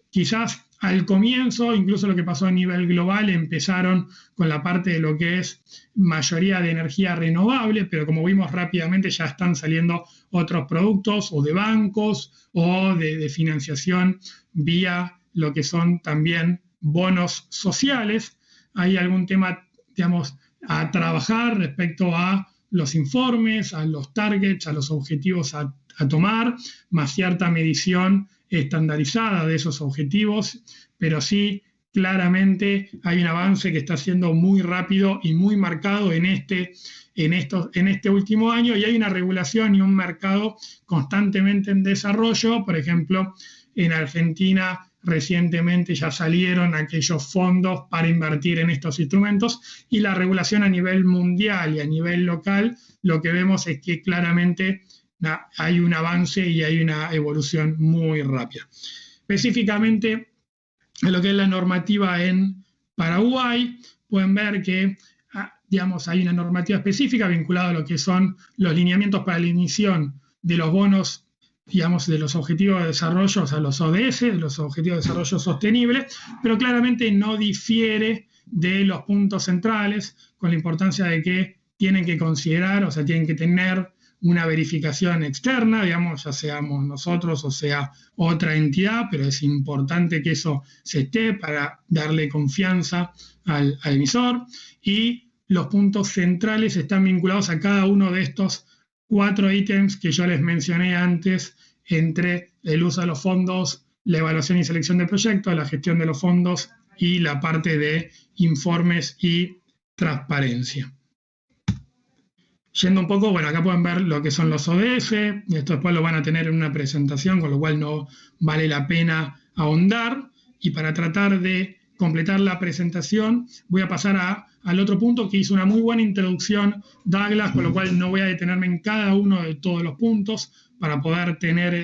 Quizás al comienzo, incluso lo que pasó a nivel global, empezaron con la parte de lo que es mayoría de energía renovable, pero como vimos rápidamente ya están saliendo otros productos o de bancos o de financiación vía lo que son también bonos sociales. Hay algún tema, digamos, a trabajar respecto a los informes, a los targets, a los objetivos a tomar, más cierta medición estandarizada de esos objetivos, pero sí claramente hay un avance que está siendo muy rápido y muy marcado en este último año, y hay una regulación y un mercado constantemente en desarrollo. Por ejemplo, en Argentina recientemente ya salieron aquellos fondos para invertir en estos instrumentos, y la regulación a nivel mundial y a nivel local, lo que vemos es que claramente hay un avance y hay una evolución muy rápida. Específicamente, en lo que es la normativa en Paraguay, pueden ver que digamos, hay una normativa específica vinculada a lo que son los lineamientos para la emisión de los bonos, digamos, de los objetivos de desarrollo, o sea, los ODS, de los objetivos de desarrollo sostenible, pero claramente no difiere de los puntos centrales, con la importancia de que tienen que considerar, o sea, tienen que tener una verificación externa, digamos, ya seamos nosotros o sea otra entidad, pero es importante que eso se esté para darle confianza al emisor. Y los puntos centrales están vinculados a cada uno de estos 4 ítems que yo les mencioné antes, entre el uso de los fondos, la evaluación y selección de proyectos, la gestión de los fondos y la parte de informes y transparencia. Yendo un poco, bueno, acá pueden ver lo que son los ODS, y esto después lo van a tener en una presentación, con lo cual no vale la pena ahondar. Y para tratar de completar la presentación, voy a pasar al otro punto que hizo una muy buena introducción Douglas, con lo cual no voy a detenerme en cada uno de todos los puntos para poder tener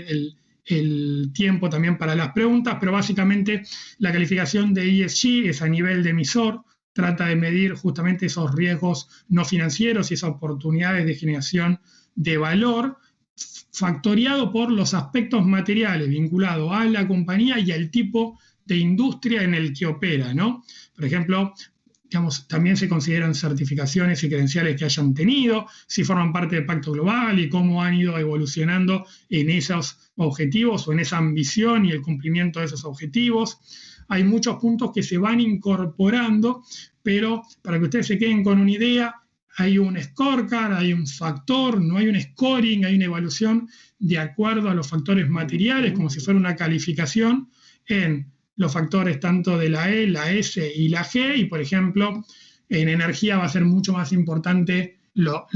el tiempo también para las preguntas, pero básicamente la calificación de ESG es a nivel de emisor, trata de medir justamente esos riesgos no financieros y esas oportunidades de generación de valor, factoriado por los aspectos materiales vinculados a la compañía y al tipo de industria en el que opera, ¿no? Por ejemplo, digamos, también se consideran certificaciones y credenciales que hayan tenido, si forman parte del Pacto Global y cómo han ido evolucionando en esos objetivos o en esa ambición y el cumplimiento de esos objetivos. Hay muchos puntos que se van incorporando, pero para que ustedes se queden con una idea, hay un scorecard, hay un factor, no hay un scoring, hay una evaluación de acuerdo a los factores materiales, como si fuera una calificación en los factores tanto de la E, la S y la G, y por ejemplo, en energía va a ser mucho más importante lo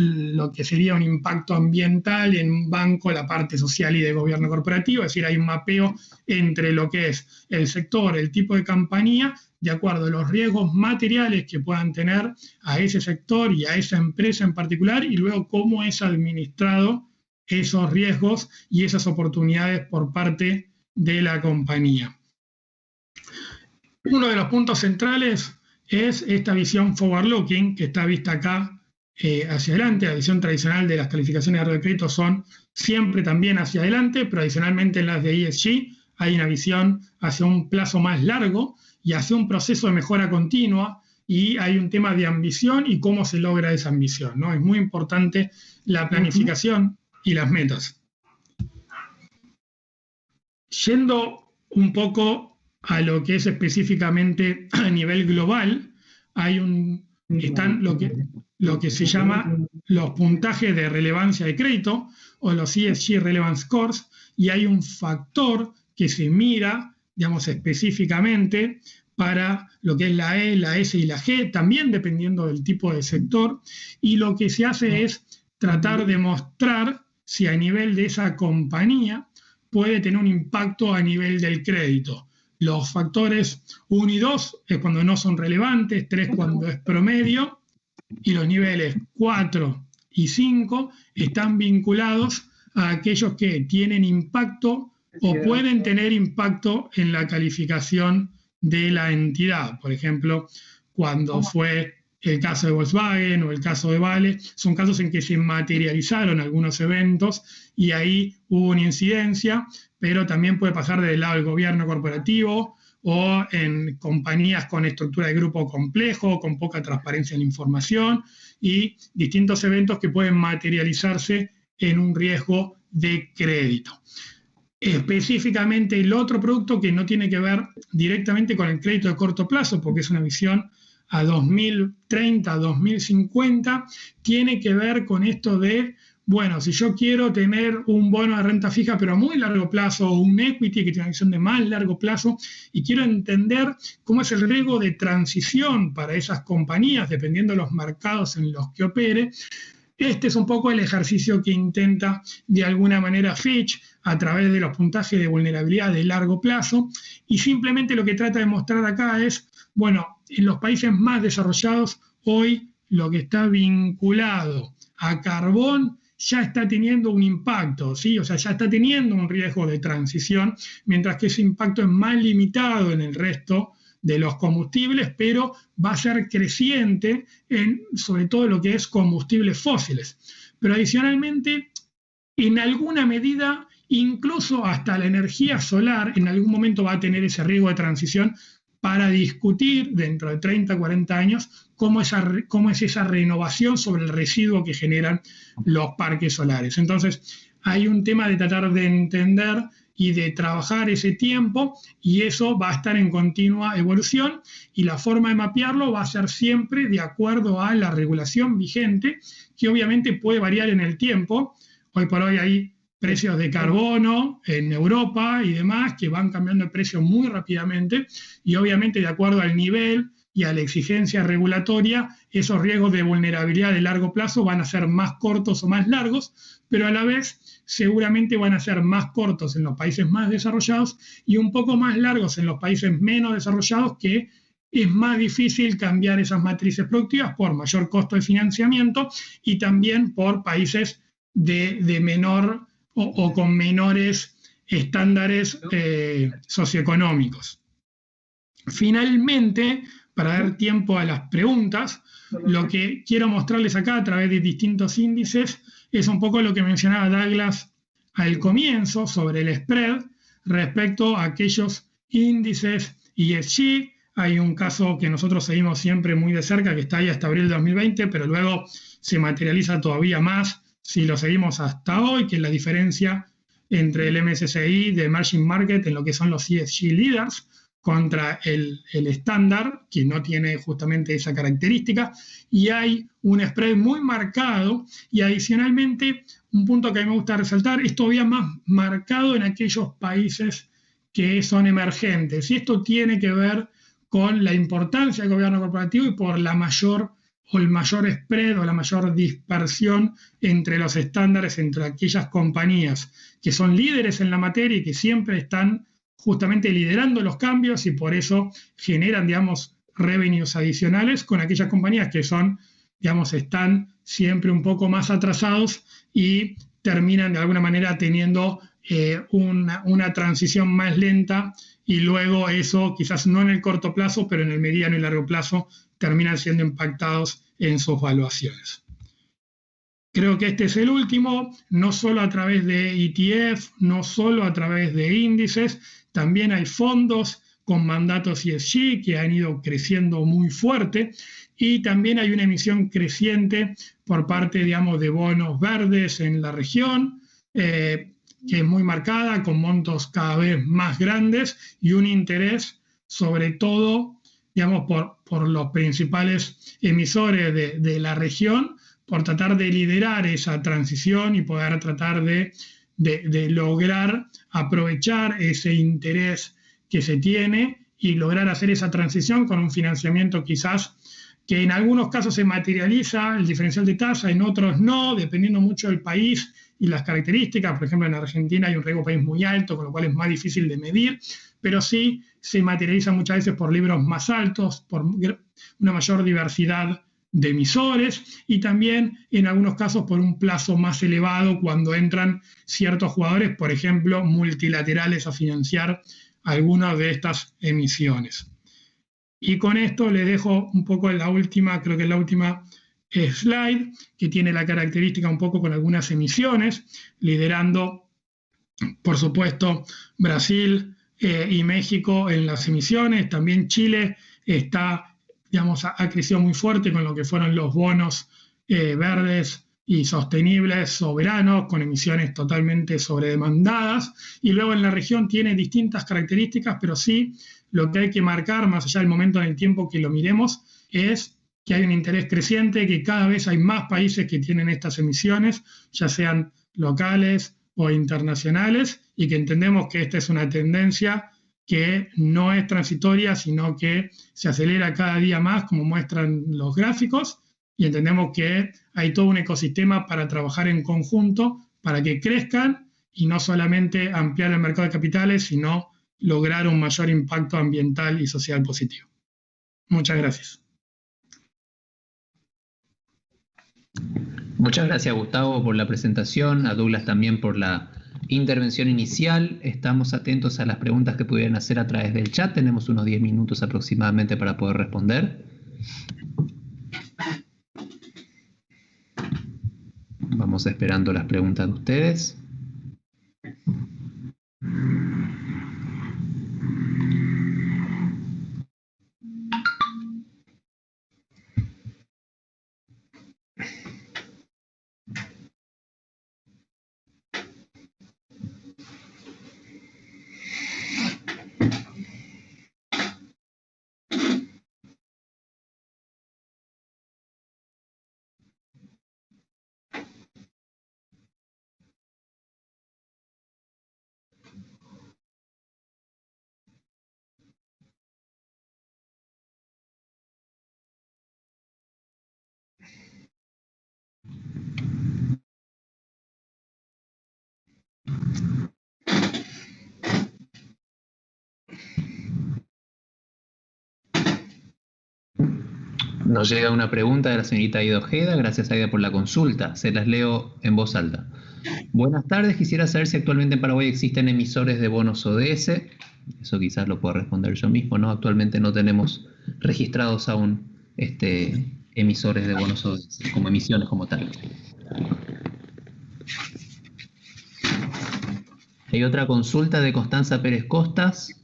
que sería un impacto ambiental, en un banco la parte social y de gobierno corporativo, es decir, hay un mapeo entre lo que es el sector, el tipo de compañía, de acuerdo a los riesgos materiales que puedan tener a ese sector y a esa empresa en particular, y luego cómo es administrado esos riesgos y esas oportunidades por parte de la compañía. Uno de los puntos centrales es esta visión forward-looking, que está vista acá hacia adelante. La visión tradicional de las calificaciones de riesgo de crédito son siempre también hacia adelante, pero adicionalmente en las de ESG hay una visión hacia un plazo más largo y hacia un proceso de mejora continua, y hay un tema de ambición y cómo se logra esa ambición, ¿no? Es muy importante la planificación y las metas. Yendo un poco a lo que es específicamente a nivel global, están lo que se llama los puntajes de relevancia de crédito o los ESG Relevance Scores, y hay un factor que se mira, digamos, específicamente para lo que es la E, la S y la G, también dependiendo del tipo de sector, y lo que se hace es tratar de mostrar si a nivel de esa compañía puede tener un impacto a nivel del crédito. Los factores 1 y 2 es cuando no son relevantes, 3 cuando es promedio, y los niveles 4 y 5 están vinculados a aquellos que tienen impacto o pueden tener impacto en la calificación de la entidad. Por ejemplo, cuando fue el caso de Volkswagen o el caso de Vale, son casos en que se materializaron algunos eventos y ahí hubo una incidencia, pero también puede pasar del lado del gobierno corporativo o en compañías con estructura de grupo complejo, con poca transparencia en la información, y distintos eventos que pueden materializarse en un riesgo de crédito. Específicamente el otro producto que no tiene que ver directamente con el crédito de corto plazo, porque es una visión a 2030, 2050, tiene que ver con esto de, bueno, si yo quiero tener un bono de renta fija pero a muy largo plazo, o un equity que tiene una visión de más largo plazo, y quiero entender cómo es el riesgo de transición para esas compañías, dependiendo de los mercados en los que opere. Este es un poco el ejercicio que intenta de alguna manera Fitch a través de los puntajes de vulnerabilidad de largo plazo, y simplemente lo que trata de mostrar acá es, bueno, en los países más desarrollados hoy lo que está vinculado a carbón ya está teniendo un impacto, ¿sí? O sea, ya está teniendo un riesgo de transición, mientras que ese impacto es más limitado en el resto de los combustibles, pero va a ser creciente en sobre todo lo que es combustibles fósiles. Pero adicionalmente, en alguna medida, incluso hasta la energía solar en algún momento va a tener ese riesgo de transición, para discutir dentro de 30, 40 años cómo es esa renovación sobre el residuo que generan los parques solares. Entonces, hay un tema de tratar de entender y de trabajar ese tiempo, y eso va a estar en continua evolución, y la forma de mapearlo va a ser siempre de acuerdo a la regulación vigente, que obviamente puede variar en el tiempo. Hoy por hoy hay precios de carbono en Europa y demás que van cambiando de precio muy rápidamente, y obviamente de acuerdo al nivel y a la exigencia regulatoria, esos riesgos de vulnerabilidad de largo plazo van a ser más cortos o más largos, pero a la vez seguramente van a ser más cortos en los países más desarrollados y un poco más largos en los países menos desarrollados, que es más difícil cambiar esas matrices productivas por mayor costo de financiamiento y también por países de menor o con menores estándares socioeconómicos. Finalmente, para dar tiempo a las preguntas, lo que quiero mostrarles acá a través de distintos índices es un poco lo que mencionaba Douglas al comienzo sobre el spread respecto a aquellos índices ESG. Hay un caso que nosotros seguimos siempre muy de cerca, que está ahí hasta abril de 2020, pero luego se materializa todavía más si lo seguimos hasta hoy, que es la diferencia entre el MSCI de Emerging Market en lo que son los ESG Leaders contra el estándar, que no tiene justamente esa característica, y hay un spread muy marcado, y adicionalmente, un punto que a mí me gusta resaltar, es todavía más marcado en aquellos países que son emergentes, y esto tiene que ver con la importancia del gobierno corporativo y por la mayor o el mayor spread o la mayor dispersión entre los estándares, entre aquellas compañías que son líderes en la materia y que siempre están justamente liderando los cambios y por eso generan, digamos, revenues adicionales, con aquellas compañías que son, digamos, están siempre un poco más atrasados y terminan de alguna manera teniendo una transición más lenta, y luego eso, quizás no en el corto plazo, pero en el mediano y largo plazo, terminan siendo impactados en sus valuaciones. Creo que este es el último, no solo a través de ETF, no solo a través de índices, también hay fondos con mandatos ESG que han ido creciendo muy fuerte, y también hay una emisión creciente por parte, digamos, de bonos verdes en la región, que es muy marcada, con montos cada vez más grandes y un interés sobre todo, digamos, por los principales emisores de la región, por tratar de liderar esa transición y poder tratar de lograr aprovechar ese interés que se tiene y lograr hacer esa transición con un financiamiento quizás que en algunos casos se materializa el diferencial de tasa, en otros no, dependiendo mucho del país y las características. Por ejemplo, en Argentina hay un riesgo país muy alto, con lo cual es más difícil de medir, pero sí se materializa muchas veces por libros más altos, por una mayor diversidad de emisores, y también en algunos casos por un plazo más elevado cuando entran ciertos jugadores, por ejemplo, multilaterales, a financiar algunas de estas emisiones. Y con esto les dejo un poco la última, creo que es la última slide, que tiene la característica un poco con algunas emisiones, liderando, por supuesto, Brasil y México en las emisiones. También Chile está, digamos, ha crecido muy fuerte con lo que fueron los bonos verdes y sostenibles soberanos, con emisiones totalmente sobredemandadas. Y luego en la región tiene distintas características, pero sí lo que hay que marcar, más allá del momento en el tiempo que lo miremos, es que hay un interés creciente, que cada vez hay más países que tienen estas emisiones, ya sean locales o internacionales, y que entendemos que esta es una tendencia que no es transitoria, sino que se acelera cada día más, como muestran los gráficos, y entendemos que hay todo un ecosistema para trabajar en conjunto para que crezcan y no solamente ampliar el mercado de capitales, sino lograr un mayor impacto ambiental y social positivo. Muchas gracias. Muchas gracias, Gustavo, por la presentación, a Douglas también por la intervención inicial. Estamos atentos a las preguntas que pudieran hacer a través del chat. Tenemos unos 10 minutos aproximadamente para poder responder. Vamos esperando las preguntas de ustedes. Nos llega una pregunta de la señorita Aida Ojeda. Gracias, Aida, por la consulta. Se las leo en voz alta. Buenas tardes. Quisiera saber si actualmente en Paraguay existen emisores de bonos ODS. Eso quizás lo puedo responder yo mismo, ¿no? Actualmente no tenemos registrados aún emisores de bonos ODS, como emisiones como tal. Hay otra consulta de Constanza Pérez Costas.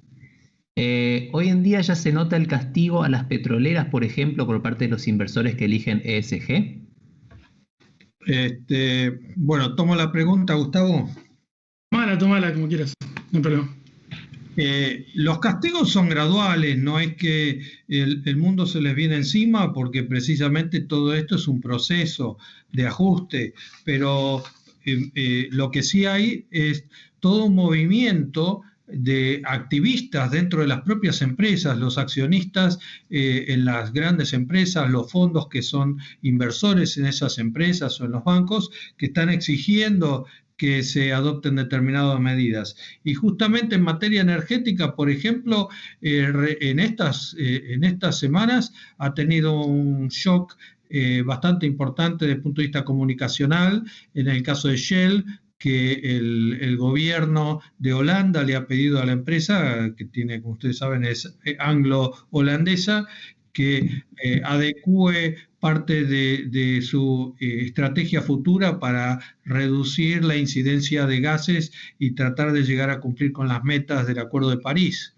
Hoy en día ya se nota el castigo a las petroleras, por ejemplo, por parte de los inversores que eligen ESG. Bueno, tomo la pregunta, Gustavo. Tómala como quieras, no hay problema. Los castigos son graduales, no es que el mundo se les viene encima, porque precisamente todo esto es un proceso de ajuste, pero lo que sí hay es todo un movimiento de activistas dentro de las propias empresas, los accionistas en las grandes empresas, los fondos que son inversores en esas empresas o en los bancos, que están exigiendo que se adopten determinadas medidas. Y justamente en materia energética, por ejemplo, en estas semanas ha tenido un shock bastante importante desde el punto de vista comunicacional, en el caso de Shell, que el gobierno de Holanda le ha pedido a la empresa, que tiene, como ustedes saben, es anglo-holandesa, que adecúe parte de su estrategia futura para reducir la incidencia de gases y tratar de llegar a cumplir con las metas del Acuerdo de París.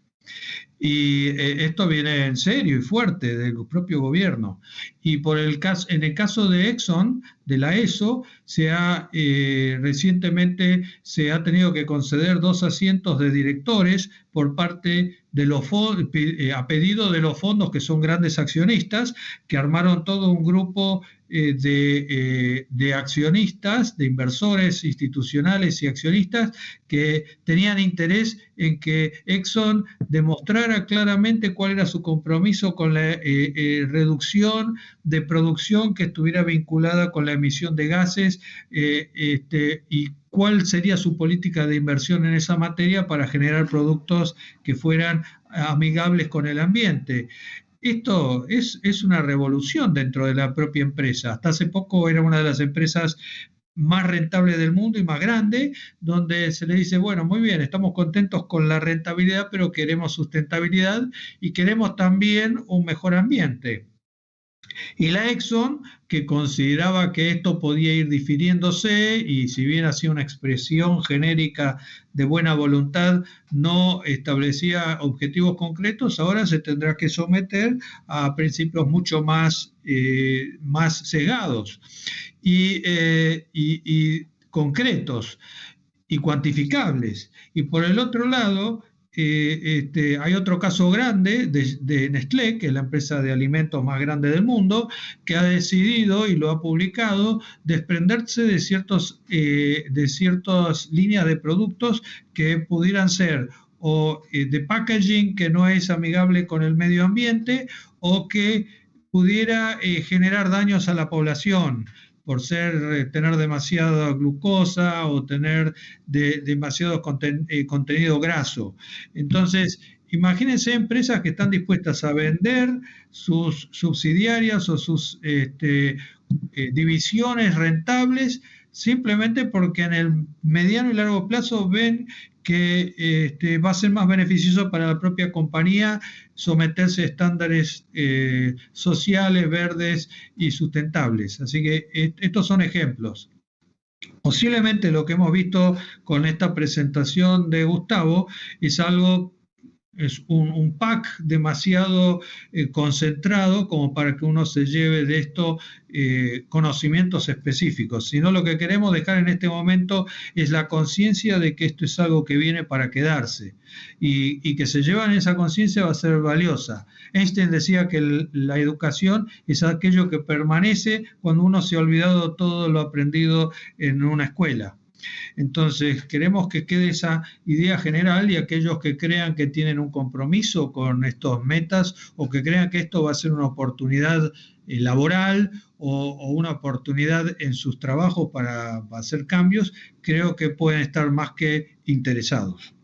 Y esto viene en serio y fuerte del propio gobierno. Y en el caso de Exxon, de la ESO, recientemente se ha tenido que conceder 2 asientos de directores por parte de a pedido de los fondos, que son grandes accionistas, que armaron todo un grupo de accionistas, de inversores institucionales y accionistas que tenían interés en que Exxon demostrara claramente cuál era su compromiso con la reducción de producción que estuviera vinculada con la emisión de gases y cuál sería su política de inversión en esa materia para generar productos que fueran amigables con el ambiente. Esto es una revolución dentro de la propia empresa. Hasta hace poco era una de las empresas más rentables del mundo y más grande, donde se le dice, bueno, muy bien, estamos contentos con la rentabilidad, pero queremos sustentabilidad y queremos también un mejor ambiente. Y la Exxon, que consideraba que esto podía ir difiriéndose y si bien hacía una expresión genérica de buena voluntad, no establecía objetivos concretos, ahora se tendrá que someter a principios mucho más cegados y concretos y cuantificables. Y por el otro lado, hay otro caso grande de Nestlé, que es la empresa de alimentos más grande del mundo, que ha decidido y lo ha publicado desprenderse de ciertas líneas de productos que pudieran ser o de packaging que no es amigable con el medio ambiente o que pudiera generar daños a la población por tener demasiada glucosa o tener demasiado contenido graso. Entonces, imagínense empresas que están dispuestas a vender sus subsidiarias o sus divisiones rentables simplemente porque en el mediano y largo plazo ven que va a ser más beneficioso para la propia compañía someterse a estándares sociales, verdes y sustentables. Así que estos son ejemplos. Posiblemente lo que hemos visto con esta presentación de Gustavo es un pack demasiado concentrado como para que uno se lleve de esto conocimientos específicos, sino lo que queremos dejar en este momento es la conciencia de que esto es algo que viene para quedarse y que se llevan esa conciencia va a ser valiosa. Einstein decía que la educación es aquello que permanece cuando uno se ha olvidado todo lo aprendido en una escuela. Entonces queremos que quede esa idea general y aquellos que crean que tienen un compromiso con estos metas o que crean que esto va a ser una oportunidad laboral o una oportunidad en sus trabajos para hacer cambios, creo que pueden estar más que interesados.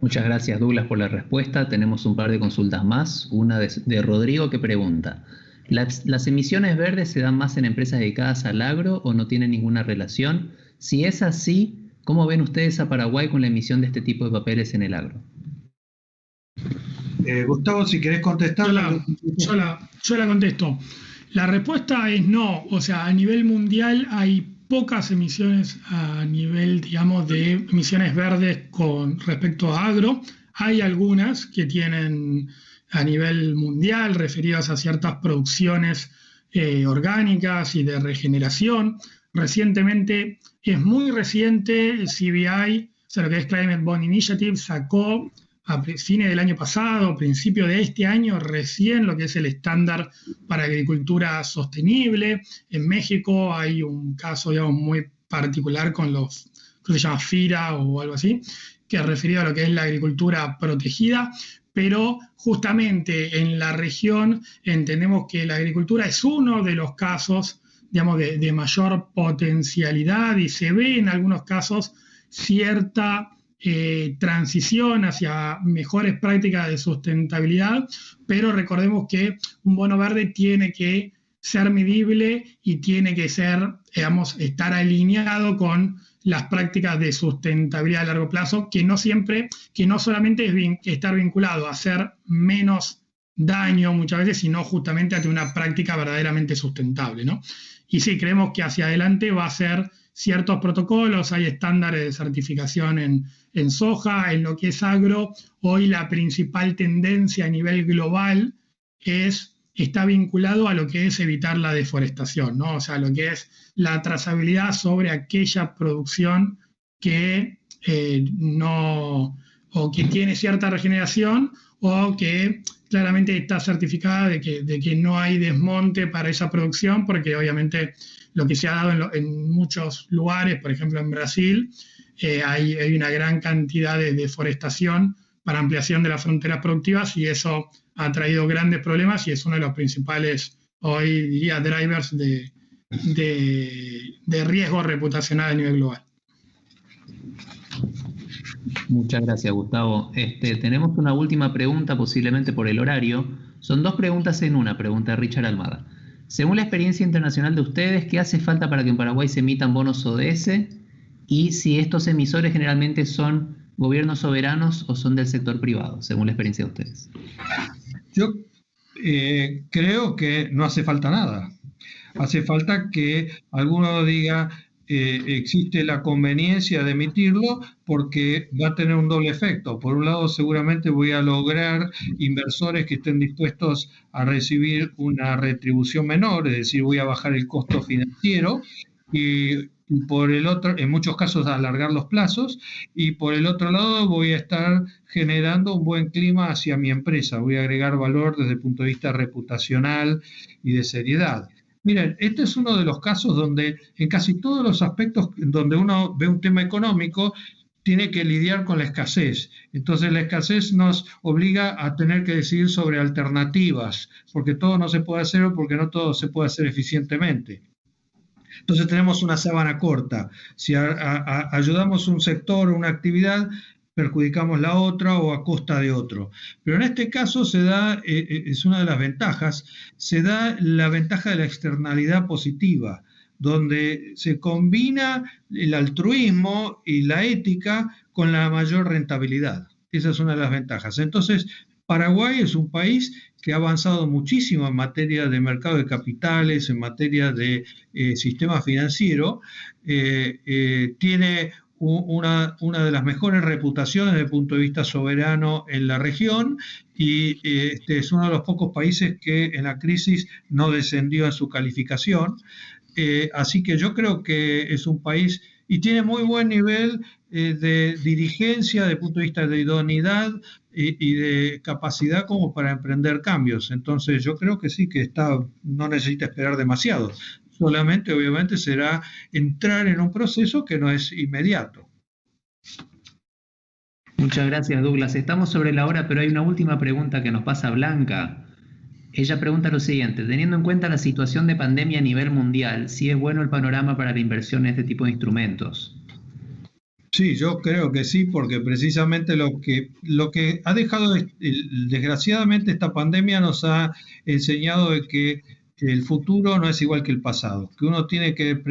Muchas gracias, Douglas, por la respuesta. Tenemos un par de consultas más. Una de Rodrigo que pregunta, ¿las emisiones verdes se dan más en empresas dedicadas al agro o no tienen ninguna relación? Si es así, ¿cómo ven ustedes a Paraguay con la emisión de este tipo de papeles en el agro? Gustavo, si querés contestar. Yo la contesto. La respuesta es no. O sea, a nivel mundial hay pocas emisiones a nivel, digamos, de emisiones verdes con respecto a agro. Hay algunas que tienen a nivel mundial referidas a ciertas producciones orgánicas y de regeneración. Recientemente, es muy reciente, el CBI, o sea, lo que es Climate Bond Initiative, sacó a fines del año pasado, principio de este año, recién lo que es el estándar para agricultura sostenible. En México hay un caso, digamos, muy particular con los, que se llama FIRA o algo así, que es referido a lo que es la agricultura protegida, pero justamente en la región entendemos que la agricultura es uno de los casos, digamos, de mayor potencialidad y se ve en algunos casos cierta transición hacia mejores prácticas de sustentabilidad, pero recordemos que un bono verde tiene que ser medible y tiene que ser, digamos, estar alineado con las prácticas de sustentabilidad a largo plazo, que no solamente es estar vinculado a hacer menos daño muchas veces, sino justamente a tener una práctica verdaderamente sustentable, ¿no? Y sí, creemos que hacia adelante va a ser ciertos protocolos, hay estándares de certificación en soja, en lo que es agro. Hoy la principal tendencia a nivel global está vinculado a lo que es evitar la deforestación, ¿no? O sea, lo que es la trazabilidad sobre aquella producción que no, o que tiene cierta regeneración, o que claramente está certificada de que no hay desmonte para esa producción, porque obviamente lo que se ha dado en muchos lugares, por ejemplo en Brasil, hay una gran cantidad de deforestación para ampliación de las fronteras productivas, y eso ha traído grandes problemas y es uno de los principales, hoy diría, drivers de riesgo reputacional a nivel global. Muchas gracias, Gustavo. Tenemos una última pregunta, posiblemente por el horario. Son dos preguntas en una, pregunta de Richard Almada. Según la experiencia internacional de ustedes, ¿qué hace falta para que en Paraguay se emitan bonos ODS? Y si estos emisores generalmente son gobiernos soberanos o son del sector privado, según la experiencia de ustedes. Yo creo que no hace falta nada. Hace falta que alguno diga existe la conveniencia de emitirlo, porque va a tener un doble efecto. Por un lado, seguramente voy a lograr inversores que estén dispuestos a recibir una retribución menor, es decir, voy a bajar el costo financiero, y por el otro, en muchos casos, alargar los plazos, y por el otro lado voy a estar generando un buen clima hacia mi empresa, voy a agregar valor desde el punto de vista reputacional y de seriedad. Miren, este es uno de los casos donde en casi todos los aspectos donde uno ve un tema económico, tiene que lidiar con la escasez. Entonces la escasez nos obliga a tener que decidir sobre alternativas, porque todo no se puede hacer o porque no todo se puede hacer eficientemente. Entonces tenemos una sábana corta. Si ayudamos un sector o una actividad, perjudicamos la otra o a costa de otro. Pero en este caso se da, es una de las ventajas, se da la ventaja de la externalidad positiva, donde se combina el altruismo y la ética con la mayor rentabilidad. Esa es una de las ventajas. Entonces, Paraguay es un país que ha avanzado muchísimo en materia de mercado de capitales, en materia de sistema financiero, tiene una de las mejores reputaciones desde el punto de vista soberano en la región, y es uno de los pocos países que en la crisis no descendió en su calificación. Así que yo creo que es un país y tiene muy buen nivel de dirigencia desde el punto de vista de idoneidad y de capacidad como para emprender cambios. Entonces yo creo que sí, que no necesita esperar demasiado. Solamente, obviamente, será entrar en un proceso que no es inmediato. Muchas gracias, Douglas. Estamos sobre la hora, pero hay una última pregunta que nos pasa Blanca. Ella pregunta lo siguiente: teniendo en cuenta la situación de pandemia a nivel mundial, ¿sí es bueno el panorama para la inversión en este tipo de instrumentos? Sí, yo creo que sí, porque precisamente lo que ha dejado, desgraciadamente, esta pandemia nos ha enseñado de que el futuro no es igual que el pasado, que uno tiene que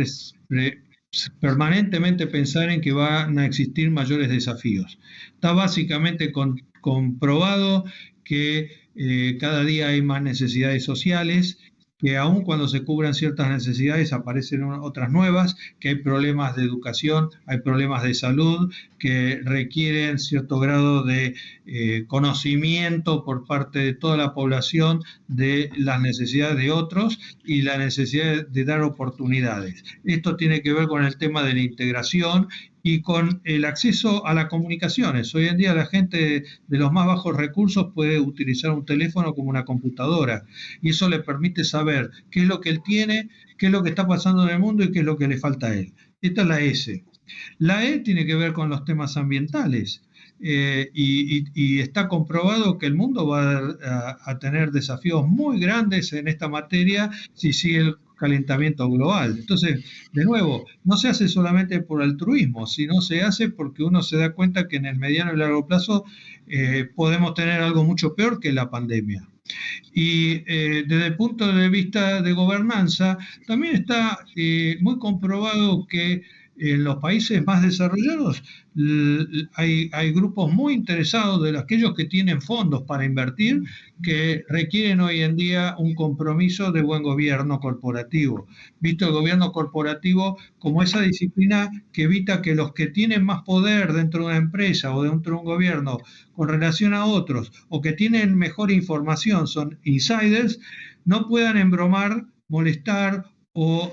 permanentemente pensar en que van a existir mayores desafíos. Está básicamente comprobado que cada día hay más necesidades sociales, que aun cuando se cubran ciertas necesidades aparecen otras nuevas, que hay problemas de educación, hay problemas de salud, que requieren cierto grado de conocimiento por parte de toda la población de las necesidades de otros y la necesidad de dar oportunidades. Esto tiene que ver con el tema de la integración y con el acceso a las comunicaciones. Hoy en día la gente de los más bajos recursos puede utilizar un teléfono como una computadora y eso le permite saber qué es lo que él tiene, qué es lo que está pasando en el mundo y qué es lo que le falta a él. Esta es la S. La E tiene que ver con los temas ambientales. Y está comprobado que el mundo va a tener desafíos muy grandes en esta materia si sigue el calentamiento global. Entonces, de nuevo, no se hace solamente por altruismo, sino se hace porque uno se da cuenta que en el mediano y largo plazo podemos tener algo mucho peor que la pandemia. Y desde el punto de vista de gobernanza, también está muy comprobado que en los países más desarrollados hay grupos muy interesados de aquellos que tienen fondos para invertir que requieren hoy en día un compromiso de buen gobierno corporativo. Visto el gobierno corporativo como esa disciplina que evita que los que tienen más poder dentro de una empresa o dentro de un gobierno con relación a otros o que tienen mejor información, son insiders, no puedan embromar, molestar o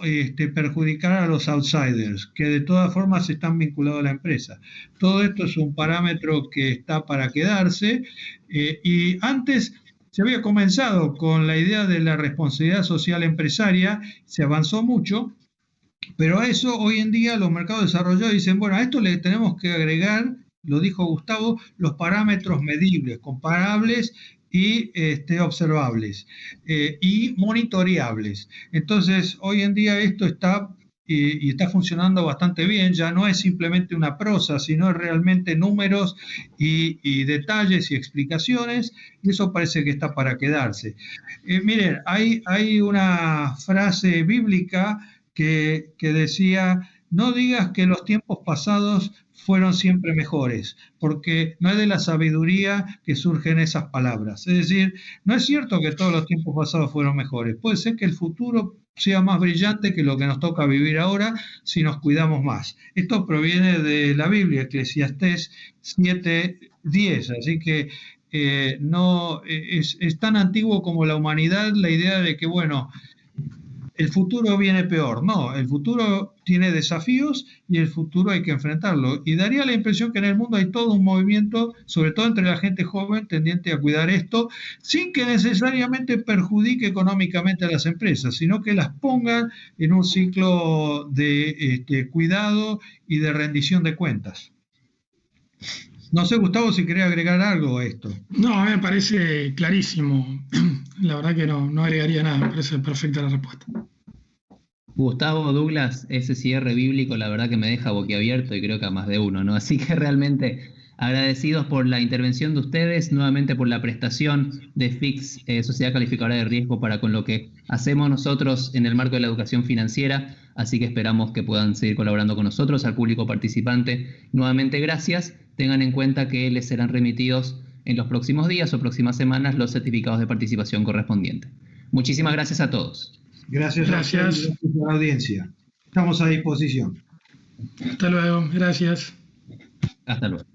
perjudicar a los outsiders, que de todas formas están vinculados a la empresa. Todo esto es un parámetro que está para quedarse y antes se había comenzado con la idea de la responsabilidad social empresaria, se avanzó mucho, pero a eso hoy en día los mercados desarrollados dicen, bueno, a esto le tenemos que agregar, lo dijo Gustavo, los parámetros medibles, comparables y observables y monitoreables. Entonces, hoy en día esto está y está funcionando bastante bien, ya no es simplemente una prosa, sino realmente números y detalles y explicaciones, y eso parece que está para quedarse. Miren, hay una frase bíblica que decía, no digas que los tiempos pasados fueron siempre mejores, porque no es de la sabiduría que surgen esas palabras. Es decir, no es cierto que todos los tiempos pasados fueron mejores. Puede ser que el futuro sea más brillante que lo que nos toca vivir ahora si nos cuidamos más. Esto proviene de la Biblia, Eclesiastés 7:10, así que no es tan antiguo como la humanidad la idea de que, bueno, el futuro viene peor. No, el futuro tiene desafíos y el futuro hay que enfrentarlo. Y daría la impresión que en el mundo hay todo un movimiento, sobre todo entre la gente joven, tendiente a cuidar esto, sin que necesariamente perjudique económicamente a las empresas, sino que las pongan en un ciclo de cuidado y de rendición de cuentas. No sé, Gustavo, si querés agregar algo a esto. No, a mí me parece clarísimo. La verdad que no agregaría nada, me parece perfecta la respuesta. Gustavo, Douglas, ese cierre bíblico la verdad que me deja boquiabierto y creo que a más de uno, ¿no? Así que realmente agradecidos por la intervención de ustedes, nuevamente por la prestación de FIX, Sociedad Calificadora de Riesgo, para con lo que hacemos nosotros en el marco de la educación financiera, así que esperamos que puedan seguir colaborando con nosotros, al público participante. Nuevamente gracias, tengan en cuenta que les serán remitidos en los próximos días o próximas semanas los certificados de participación correspondientes. Muchísimas gracias a todos. Gracias a la audiencia. Estamos a disposición. Hasta luego. Gracias. Hasta luego.